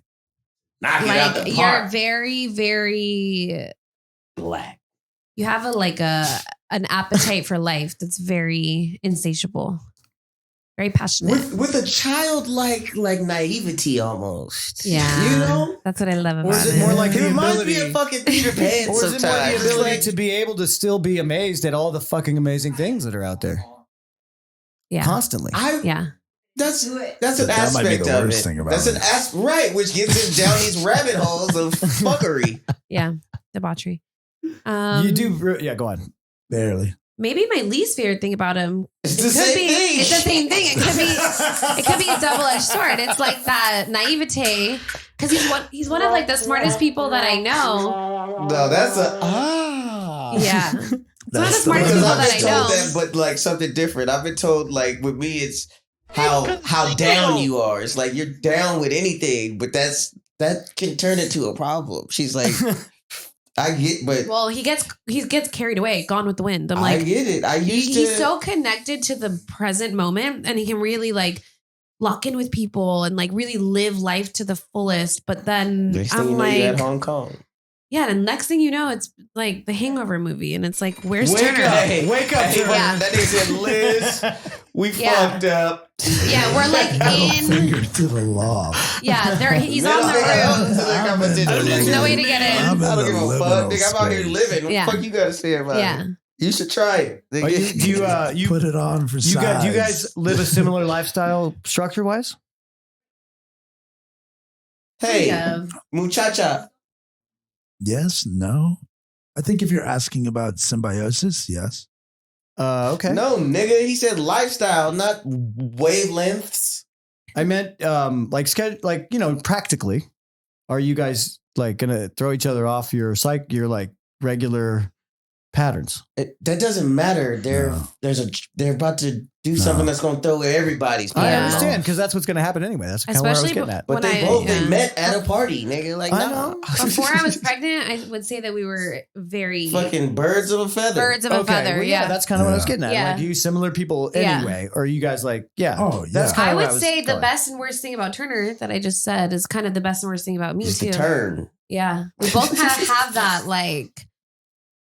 Knock it out the park. You're very, very black. You have an appetite for life that's very insatiable, very passionate, with a childlike naivety almost. Yeah, you know, that's what I love about it. Or is it more like it reminds me of fucking Peter Pan? Or is it more the ability to be able to still be amazed at all the fucking amazing things that are out there? Yeah, constantly. That's an aspect of it. That's an right, which gets him down these rabbit holes of fuckery. Yeah, debauchery. You do, yeah. Go on. Barely. Maybe my least favorite thing about him. It's the same thing. It's the same thing. It could be a double-edged sword. It's like that naivete because he's one of like the smartest people that I know. No, that's yeah. It's one of the smartest people that I know. That, but like something different. I've been told like with me, it's how down you are. It's like you're down with anything, but that can turn into a problem. She's like. I get, but he gets carried away, gone with the wind. I'm like, I get it. He's so connected to the present moment, and he can really like lock in with people and like really live life to the fullest. But then I'm like, you're at Hong Kong. Yeah, and next thing you know, it's like the Hangover movie, and it's like, where's Turner? Wake up, Turner. Yeah. That nigga said, Liz, we fucked up. Yeah, we're like in. Finger to the law. Yeah, he's on the roof. There's no way to get in. I don't give a fuck. Nigga, I'm out here living. What the fuck you got to say about it? You should try it. You put it on for size. Do you guys live a similar lifestyle structure-wise? Hey, muchacha. Yes, no. I think if you're asking about symbiosis, yes. Okay. No, nigga. He said lifestyle, not wavelengths. I meant practically. Are you guys like gonna throw each other off your like regular patterns? That doesn't matter. They're about to do something that's going to throw everybody's. I understand because that's what's going to happen anyway. That's kind of where I was getting at. But they met at a party, nigga. Like, no. Before I was pregnant, I would say that we were very fucking birds of a feather. Birds of a feather. Well, yeah, that's kind of what I was getting at. Yeah. Like you similar people anyway, or you guys like That's kind of. I would say the best and worst thing about Turner that I just said is kind of the best and worst thing about me too. The turn. Yeah, we both have that like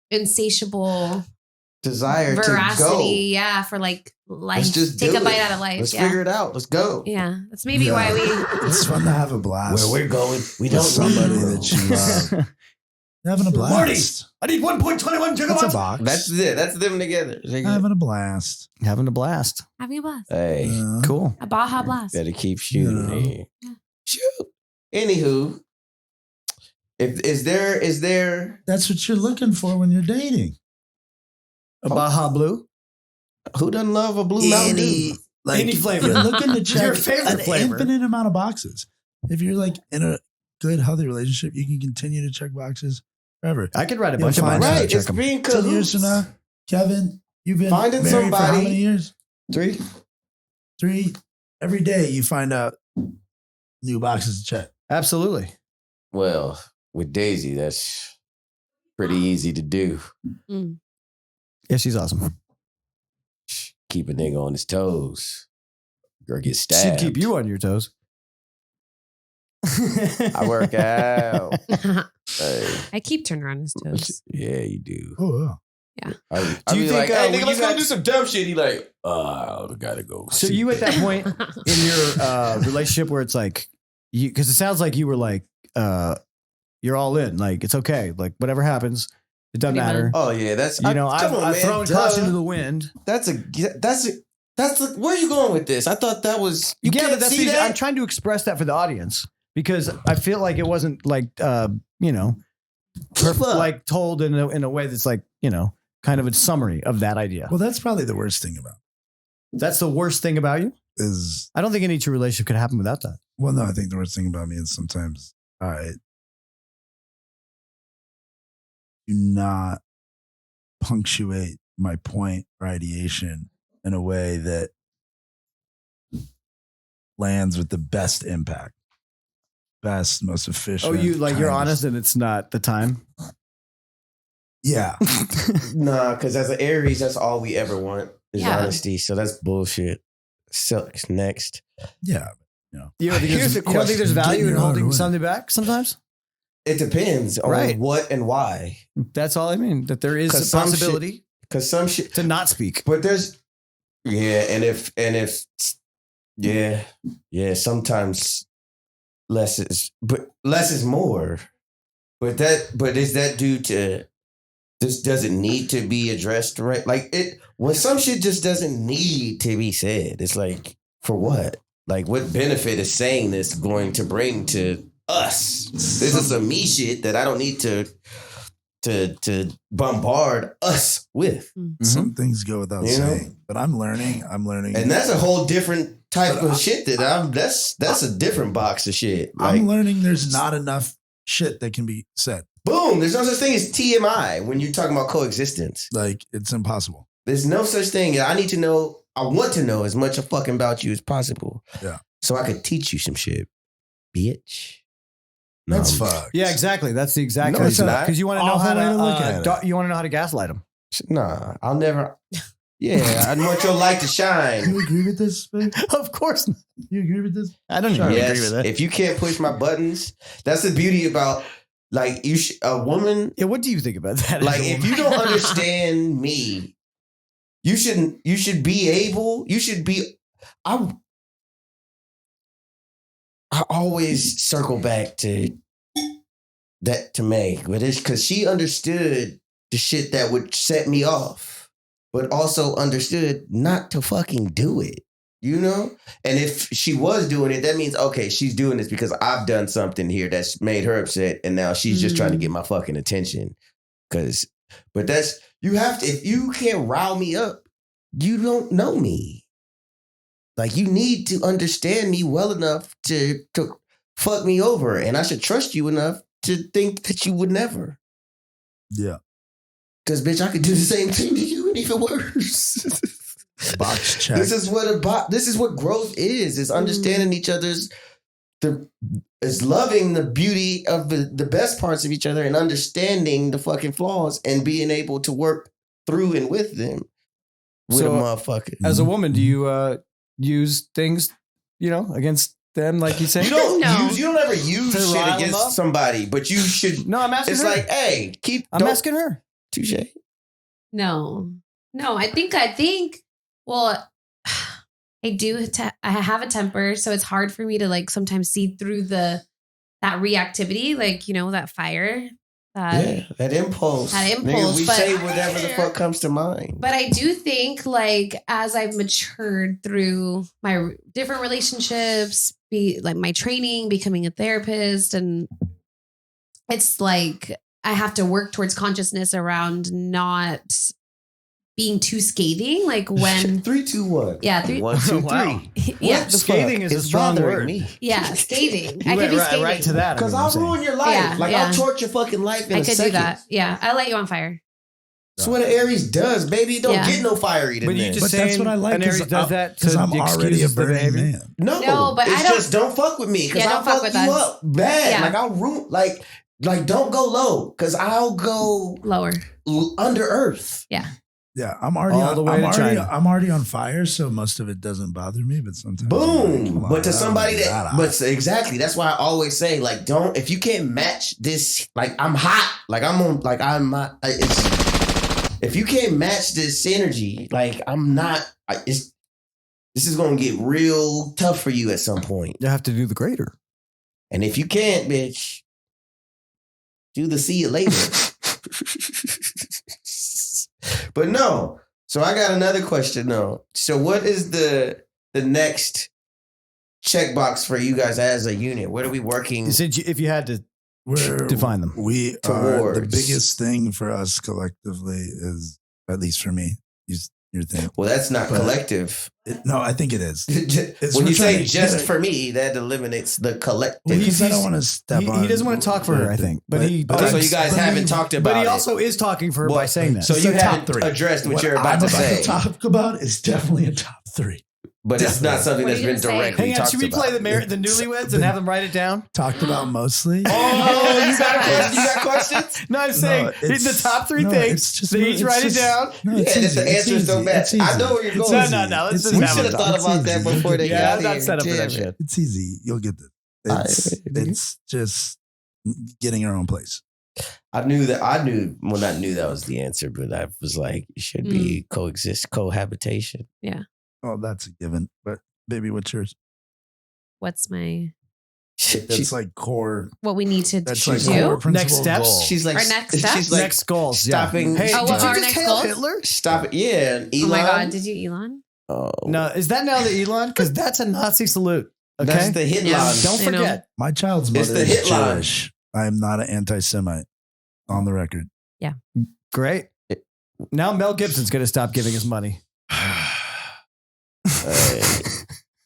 insatiable desire veracity, to go. Yeah, for like life. Let's just take a bite out of life. Let's figure it out. Let's go. Yeah, that's maybe why we. It's fun to have a blast. Where we're going, we don't somebody that you love. Having a blast. Marty, I need 1.21 gigawatts. That's a box. That's it. That's them together. Having a blast. Having a blast. Having a blast. Hey, cool. A Baja blast. Better keep shooting. Yeah. Shoot. Anywho. Is there? That's what you're looking for when you're dating. A Baja Blue? Who doesn't love a Blue Mountain Dew? Any flavor. You're looking to check your favorite an flavor. Infinite amount of boxes. If you're like in a good, healthy relationship, you can continue to check boxes forever. I could write a bunch of mine. Right, it's being 10 years from now, Kevin, you've been finding married somebody. For how many years? 3. Every day you find out new boxes to check. Absolutely. Well, with Daisy, that's pretty easy to do. Mm. Yeah, she's awesome. Keep a nigga on his toes. Girl get stabbed. She'd keep you on your toes. I work out. Hey. I keep Turner on his toes. Yeah, you do. Oh, wow. Yeah. Do you think, hey, nigga, let's go do some dumb shit. He like, I gotta go. So you at that point in your relationship where it's like, because it sounds like you were like, you're all in. Like, it's okay. Like, whatever happens, it doesn't matter. Oh, yeah. That's, I'm throwing caution to the wind. That's where are you going with this? I thought that was, you can't see that? I'm trying to express that for the audience because I feel like it wasn't like, like told in a way that's like, kind of a summary of that idea. Well, that's probably the worst thing about it. That's the worst thing about you? Is I don't think any true relationship could happen without that. Well, no, I think the worst thing about me is sometimes I do not punctuate my point or ideation in a way that lands with the best impact, best, most efficient. Oh, you're honest and it's not the time. Yeah. Nah, because as an Aries, that's all we ever want is honesty. So that's bullshit. Sucks. Next. Yeah. You don't think there's value in holding something back sometimes? It depends on what and why. That's all I mean. That there is a possibility. Because some shit to not speak. But there's sometimes less is more. But is that due to this doesn't need to be addressed, right? Like when some shit just doesn't need to be said, it's like, for what? Like, what benefit is saying this going to bring to us? This is some me shit that I don't need to bombard us with. Mm-hmm. Some things go without saying, but I'm learning. And that's a whole different type of shit that's a different box of shit. I'm learning there's not enough shit that can be said. Boom. There's no such thing as TMI when you're talking about coexistence. Like, it's impossible. There's no such thing. I want to know as much fucking about you as possible. Yeah. So I could teach you some shit, bitch. That's fucked. Yeah, exactly. That's the exact reason. Because you want to know how to look at it. You want to know how to gaslight them. Nah, I'll never. Yeah, I want your light to shine. You agree with this, babe? Of course not. You agree with this? I don't even agree with that. If you can't push my buttons, that's the beauty about like a woman. Yeah, what do you think about that? Like, if you don't understand me, you should be. I always circle back to that to Meg, but it's because she understood the shit that would set me off, but also understood not to fucking do it, you know? And if she was doing it, that means, okay, she's doing this because I've done something here that's made her upset, and now she's just trying to get my fucking attention. But if you can't rile me up, you don't know me. Like, you need to understand me well enough to fuck me over. And I should trust you enough to think that you would never. Yeah. Because, bitch, I could do the same thing to you and even worse. Box check. This is what growth is understanding each other's, is loving the beauty of the best parts of each other and understanding the fucking flaws and being able to work through and with them. With a motherfucker. As a woman, do you use things, against them, like you say? You don't ever use shit against somebody, but you should. No, I'm asking her. It's like, hey, I'm asking her. Touche. No, I think, well, I have a temper, so it's hard for me to like sometimes see through that reactivity, like, that fire. That impulse. Nigga, we say whatever the fuck comes to mind. But I do think, like, as I've matured through my different relationships, my training, becoming a therapist, and it's like I have to work towards consciousness around not being too scathing. Like when 3, 2, 1. Yeah, 3. 1, 2, 3. Wow. Yeah, scathing is a strong word. Me. Yeah, scathing. I could be scathing right to that. Because I'll ruin your life. I'll torch your fucking life in a second. I could do that. Yeah, I light you on fire. That's what an Aries does, baby. Don't get no fiery. But that's what I like. An Aries does that because I'm already a burning man. No, but it's just don't fuck with me because I'll fuck you up bad. Yeah. Like I'll ruin. Like don't go low because I'll go lower under earth. Yeah. Yeah, I'm already on fire, so most of it doesn't bother me. But sometimes, boom. But to somebody exactly. That's why I always say, like, don't. If you can't match this, like, I'm hot. Like I'm on. Like I'm not. If you can't match this energy, like I'm not. This is gonna get real tough for you at some point. You have to do the greater. And if you can't, bitch, do the see you later. But no. So I got another question though. So what is the next checkbox for you guys as a unit? What are we working? If you had to define them, the biggest thing for us collectively is, at least for me, your thing. Well, that's not collective. No, I think it is. When you say just for me, that eliminates the collective. Because I don't want to step on. He doesn't want to talk for her, I think. But so you guys haven't talked about it. But he also is talking for her by saying that. So you haven't addressed what you're about to say. Talk about is definitely a top 3. But it's not something that's been directly talked about. Should we play the newlyweds and have them write it down? Talked about mostly. Oh, you got questions? No, I'm saying the top 3 things. They each write it down. The answers don't match. I know where you're going. No. We should have thought about that before they got here. I'm not set up for that shit. It's easy. You'll get this. It's just getting our own place. Well, not knew that was the answer, but I was like, it should be cohabitation. Yeah. Oh, that's a given. But baby, what's yours? What's my... That's like core. What we need to do. Next steps. Goal. She's like, our next steps? She's like next goals. Stopping. Yeah. Hey, what did our you just next hail goals? Hitler? Stop it. Yeah. Elon. Oh my God. Did you Elon? Oh. No, is that now the Elon? Because that's a Nazi salute. Okay. That's the hit line. Don't forget. My child's mother is Jewish. I am not an anti-Semite. On the record. Yeah. Great. Now Mel Gibson's going to stop giving us money.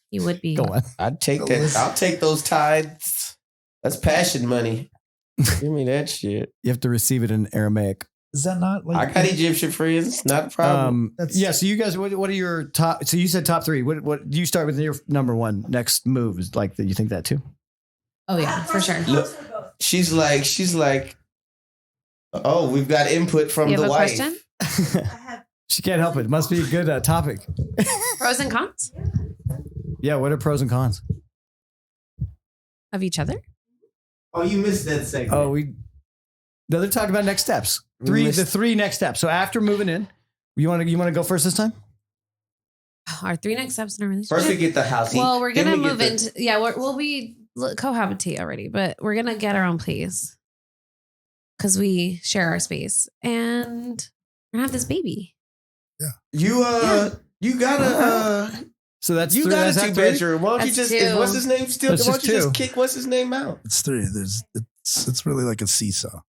He would be. Go on. I'd take that. I'll take those tithes. That's passion money. Give me that shit. You have to receive it in Aramaic. Is that not like... I got Egyptian friends. Not a problem. Yeah. So you guys, what are your top? So you said top 3. What do you start with your number 1 next move? Is like that? You think that too? Oh yeah, for sure. Look, she's like, oh, we've got input from the wife. Question? She can't help it. Must be a good topic. Pros and cons Yeah. What are pros and cons of each other? Oh, you missed that segment. Oh, they're talking about next steps. The 3 next steps. So after moving in, you want to go first this time? Our 3 next steps in our relationship. First, we get the house. Well, we're gonna move into. Yeah, we'll be cohabitate already, but we're gonna get our own place because we share our space and we're gonna have this baby. Yeah. You gotta. So that's you 3. got a That's 2-bedroom. Why don't you That's just? 2. What's his name still? That's Why don't you just just 2. kick what's his name out? It's 3. It's really like a seesaw.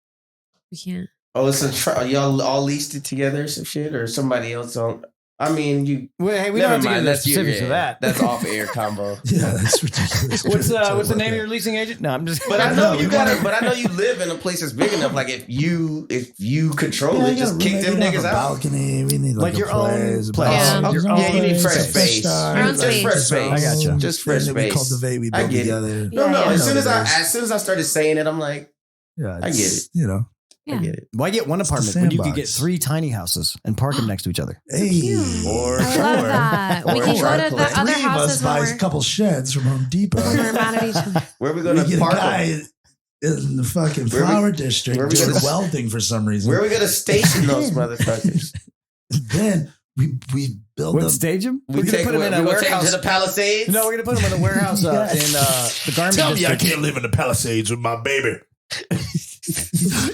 We can't. Oh, it's y'all all leased it together or some shit, or somebody else on. I mean, you. Well, hey, we Never don't have to get mind. into the That's specifics of that. That's off air combo. Yeah, that's ridiculous. What's the name of your leasing agent? No, I'm just. But I know you gotta. But I know you live in a place that's big enough. Like if you control it, just kick them niggas out. Balcony. We need like your own place. Yeah. You need fresh space. Our own Just space. fresh space. I got you. Just fresh We space. cultivate. We I build get it. together. No. Yeah. As soon as I started saying it, I'm like, Yeah, I get it. You know. Yeah. I get it. Why get one It's the apartment when you could get sandbox. 3 tiny houses and park them next to each other? Hey. Or I love that. We Or can go to chocolate. the other 3 of us houses when buys a couple sheds from Home Depot. we're mad at each other. where are we We gonna get a park? guy them? in the fucking Where we- flower district where we doing gonna- welding for some reason. Where are we gonna station those motherfuckers? Then we build What, them. stage them? We We're going to put them in a take them warehouse. to the Palisades. No, we're going to put them in a warehouse Yes. in the garment Tell me I district. can't live in the Palisades with my baby.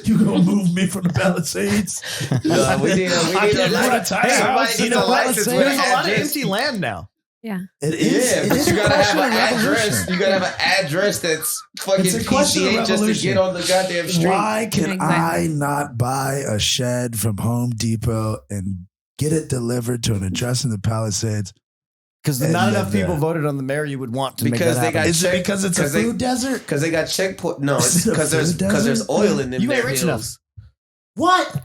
You gonna move me from the Palisades? No, we need a license. Hey, Somebody needs a license with There's an a lot of address. empty land now. Yeah. It is. Yeah, it but is you a gotta have question an of address. revolution. You gotta have an address that's fucking It's a question of PCA just to revolution. get on the goddamn street. Why can Exactly. I not buy a shed from Home Depot and get it delivered to an address in the Palisades? Because And not enough live people there. voted on the mayor you would want to Because make they that got happen. Is it because it's a 'cause they- food desert? Because they got checkpoint. No, Is it's it a because there's food desert? there's oil in them. You ain't damn rich hills. enough. What?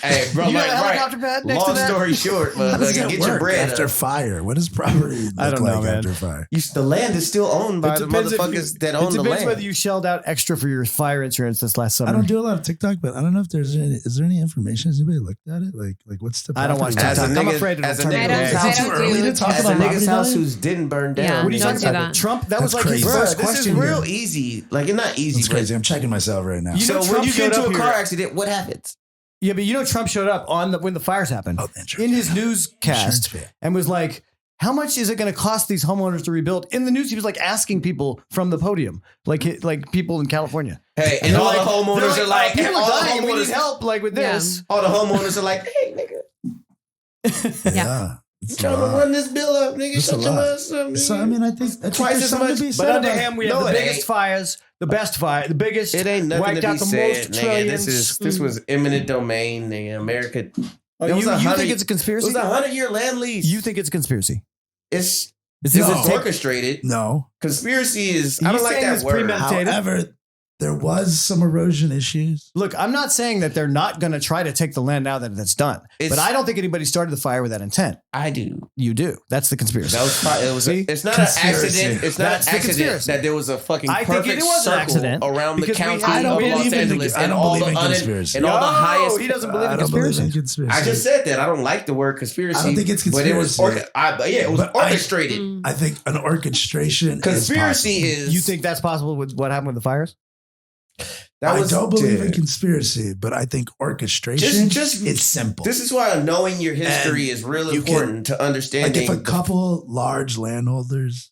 Hey, bro, You got like, a right. helicopter pad next Long to that? story short, How does motherfucker, that get your work bread after up. fire? What does property look I don't know, like man. after fire? The land is still owned by It the depends if motherfuckers that own the It depends land. whether you shelled out extra for your fire insurance this last summer. I don't do a lot of TikTok, but I don't know if there's any. Is there any information? Has anybody looked at it? Like what's the? I don't watch property TikTok. value? I'm afraid it'll as a turn nigga, into I a- don't Is it too do early to it. talk as a about nigga's property house value? who's didn't burn down. Yeah. What are you Don't talking do about? that. Trump? That was That's like his crazy. first This is question real here. easy. Like, it's not easy. That's crazy. I'm checking myself right now. You So know, when Trump you showed get into up a car here- accident, what happens? Yeah, but you know Trump showed up when the fires happened Oh, the insurance. in his Insurance newscast fee. and was like, how much is it going to cost these homeowners to rebuild? In the news, he was like asking people from the podium, like people in California. Hey, and all the homeowners are like, people all are the dying. We need homeowners, help, like with Yeah. this. all the homeowners are like, hey, nigga, Yeah. It's trying a to lot. run this bill up, nigga. It's a Shut your lot. ass up, nigga. So I mean, I think Twice there's as something much, to be But said under about him, we No, have the it biggest ain't. fires, the best fire, the biggest. It ain't nothing wiped to be out the said, most nigga. trillions. This was eminent domain, nigga. America Oh, you think it's a conspiracy? It was a 100-year land lease. You think it's a conspiracy? It's No. orchestrated. No. Conspiracy is, I don't like that word. Premeditated? However, there was some erosion issues. Look, I'm not saying that they're not going to try to take the land now that that's done. But I don't think anybody started the fire with that intent. I do. You do. That's the conspiracy. It's not an accident. It's not an accident that there was a fucking perfect circle around the county of Los Angeles and all the highest. He doesn't believe in conspiracy. I just said that. I don't like the word conspiracy. I don't think it's conspiracy. But it was orchestrated. I think an orchestration. Conspiracy is. You think that's possible with what happened with the fires? I don't believe in conspiracy, but I think orchestration it's simple. This is why knowing your history is real important to understanding. Like if a couple large landholders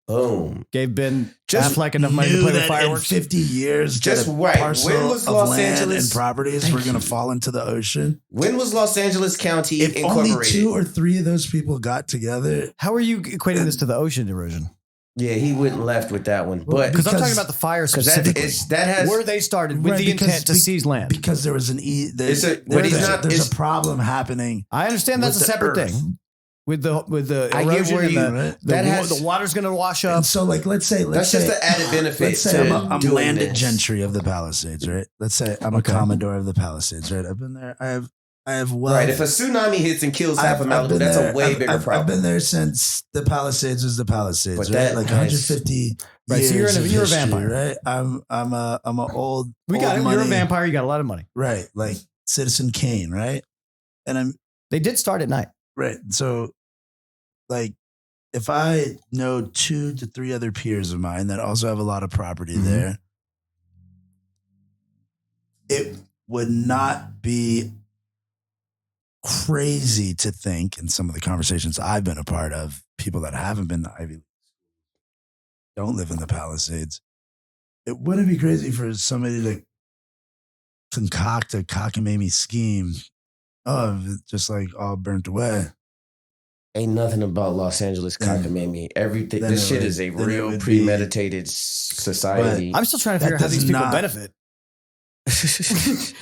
boom gave Ben Affleck enough money to play with fireworks. In 50 years, just right. When was Los Angeles and properties were going to fall into the ocean? When was Los Angeles County if incorporated? Only 2 or 3 of those people got together. How are you equating this to the ocean erosion? Yeah, he went left with that one. But because I'm talking about the fire specifically. That has where they started with the intent to seize land. Because there was there's a problem happening. I understand that's a separate thing. With the erosion the water's going to wash up. And so let's say that's just the added benefit. Let's say I'm landed gentry of the Palisades, right? Let's say I'm a Commodore of the Palisades, right? I've been there. I have wealth. Right. If a tsunami hits and kills half of Malibu, that's a way bigger problem. I've been there since the Palisades was the Palisades, but right? Like 150 right. years. So you're a vampire, right? I'm a old. We got it. You're a vampire. You got a lot of money, right? Like Citizen Kane, right? And They did start at night, right? So, like, if I know 2 to 3 other peers of mine that also have a lot of property there, it would not be crazy to think, in some of the conversations I've been a part of, people that haven't been to Ivy League don't live in the Palisades. It wouldn't be crazy for somebody to concoct a cockamamie scheme of just like all burnt away. Ain't nothing about Los Angeles cockamamie. Everything. This shit is a real premeditated society. I'm still trying to figure out how these people benefit.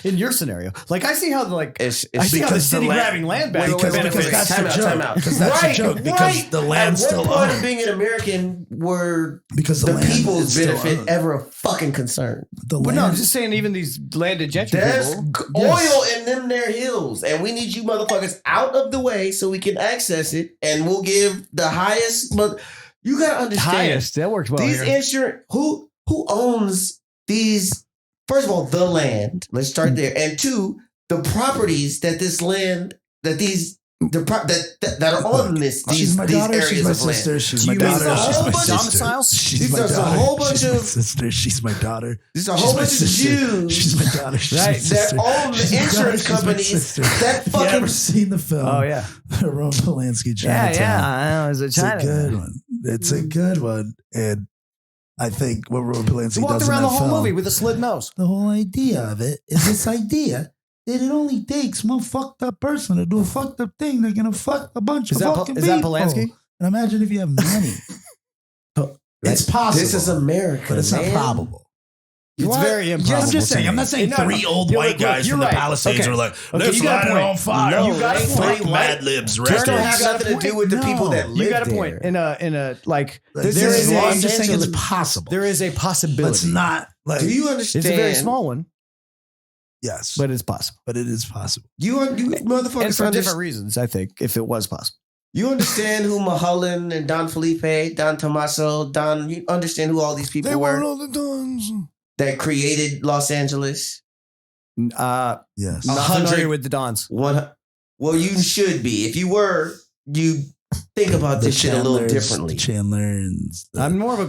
In your scenario, like I see how I see how the city grabbing land back because that's the joke. Because that's the joke. Because the land's still owned. At what point of being an American were the people's benefit ever a fucking concern? But no, I'm just saying even these landed gentry people. Oil in them there hills, and we need you motherfuckers out of the way so we can access it, and we'll give the highest. You gotta understand. Highest that works well. These insurance who owns these. First of all, the land. Let's start there. And 2, the properties that this land, that are on these areas of land. She's my daughter. Domiciles? She's my daughter. There's a whole bunch of sister. She's my daughter. There's a whole bunch of Jews. She's my daughter. Right, that own the insurance companies. That fucking. You ever seen the film? Oh yeah, Roman Polanski. Chinatown. Yeah. I know. It's a good one. It's a good one, and I think what Roman Polanski walked does around in the whole film, movie with a slit nose. The whole idea of it is this idea that it only takes one fucked up person to do a fucked up thing. They're gonna fuck a bunch of fucking people. Is that Polanski? And imagine if you have money. It's possible. This is America, but it's not probable. It's very improbable. I'm just saying. I'm not saying 3 old white guys from the Palisades were like, let's light it on fire. No, you got a point. 3 Mad Libs. This don't have nothing to do with the people that live there. You got a point. In a like, I'm just saying it's possible. There is a possibility. It's not like. Do you understand? It's a very small one. Yes, but it's possible. But it is possible. You motherfuckers, and for different reasons. I think if it was possible. You understand who Mulholland and Don Felipe, Don Tomaso, you understand who all these people were? They were all the Dons. That created Los Angeles? Yes. Not familiar with the Dons. Well, you should be. If you were, you think about this shit a little differently. I'm more of a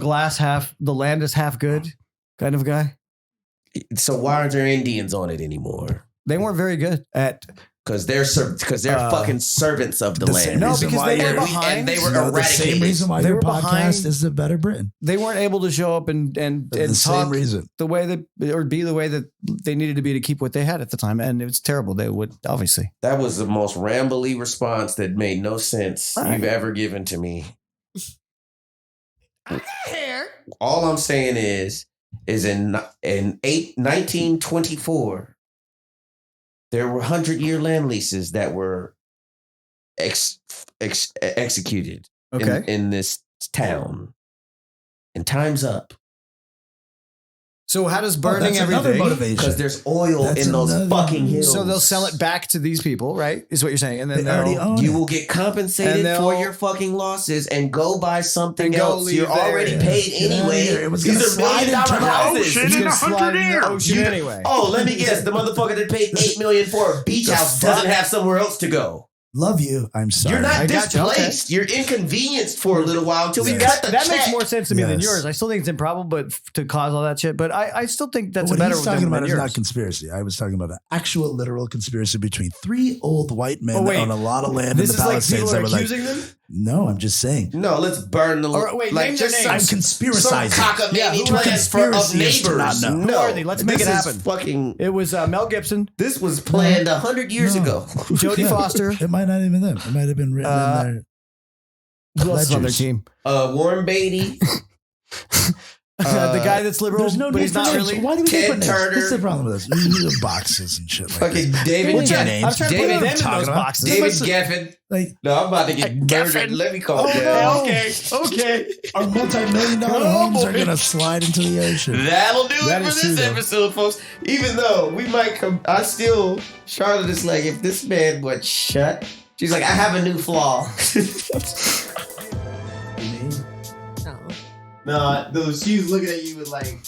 the land is half good kind of guy. So why aren't there Indians on it anymore? They weren't very good at... Because they're fucking servants of the land. No, because they were behind. And they were eradicated. The same reason why your podcast is the Better Britain. They weren't able to show up and talk the way that, or be the way that they needed to be to keep what they had at the time. And it was terrible. They would, obviously. That was the most rambly response that made no sense you've ever given to me. All I'm saying is in 1924, there were 100-year land leases that were executed in this town. And time's up. So how does burning everything? Because there's oil in those fucking hills. So they'll sell it back to these people, right? Is what you're saying. And then you will get compensated for your fucking losses and go buy something else. You're already paid anyway. These are $1 million houses. It's going to slide in the ocean anyway. Oh, let me guess. The motherfucker that paid $8 million for a beach house doesn't have somewhere else to go. Love you. I'm sorry. You're not displaced. You're inconvenienced for a little while until we got the That check. makes more sense to me than yours. I still think it's improbable, but to cause all that shit. But I still think that's a better one. What he's talking about is not conspiracy. I was talking about an actual literal conspiracy between 3 old white men that own a lot of land in the Palisades. This is like people are accusing them? No, I'm just saying. No, let's burn the... Wait, like just I'm conspiracizing. Some cockamamie plans of neighbors. Who are they? Let's make it happen. Fucking... It was Mel Gibson. This was planned 100 years ago. Jodie Foster. It might not even them. It might have been written in there. Who else is on their team? Warren Beatty. The guy that's liberal, there's no but he's not really. Why do we Ted Turner. This is the problem with us. We need boxes and shit like fucking that. David Geffen. I'm trying to put them in those boxes. David Geffen. No, I'm about to get murdered. Let me call it down. Okay. Our multi-million-dollar homes are going to slide into the ocean. That'll do it for this episode, folks. Even though we might come, Charlotte is like, if this man would shut, she's like, I have a new flaw. No, she was looking at you with like...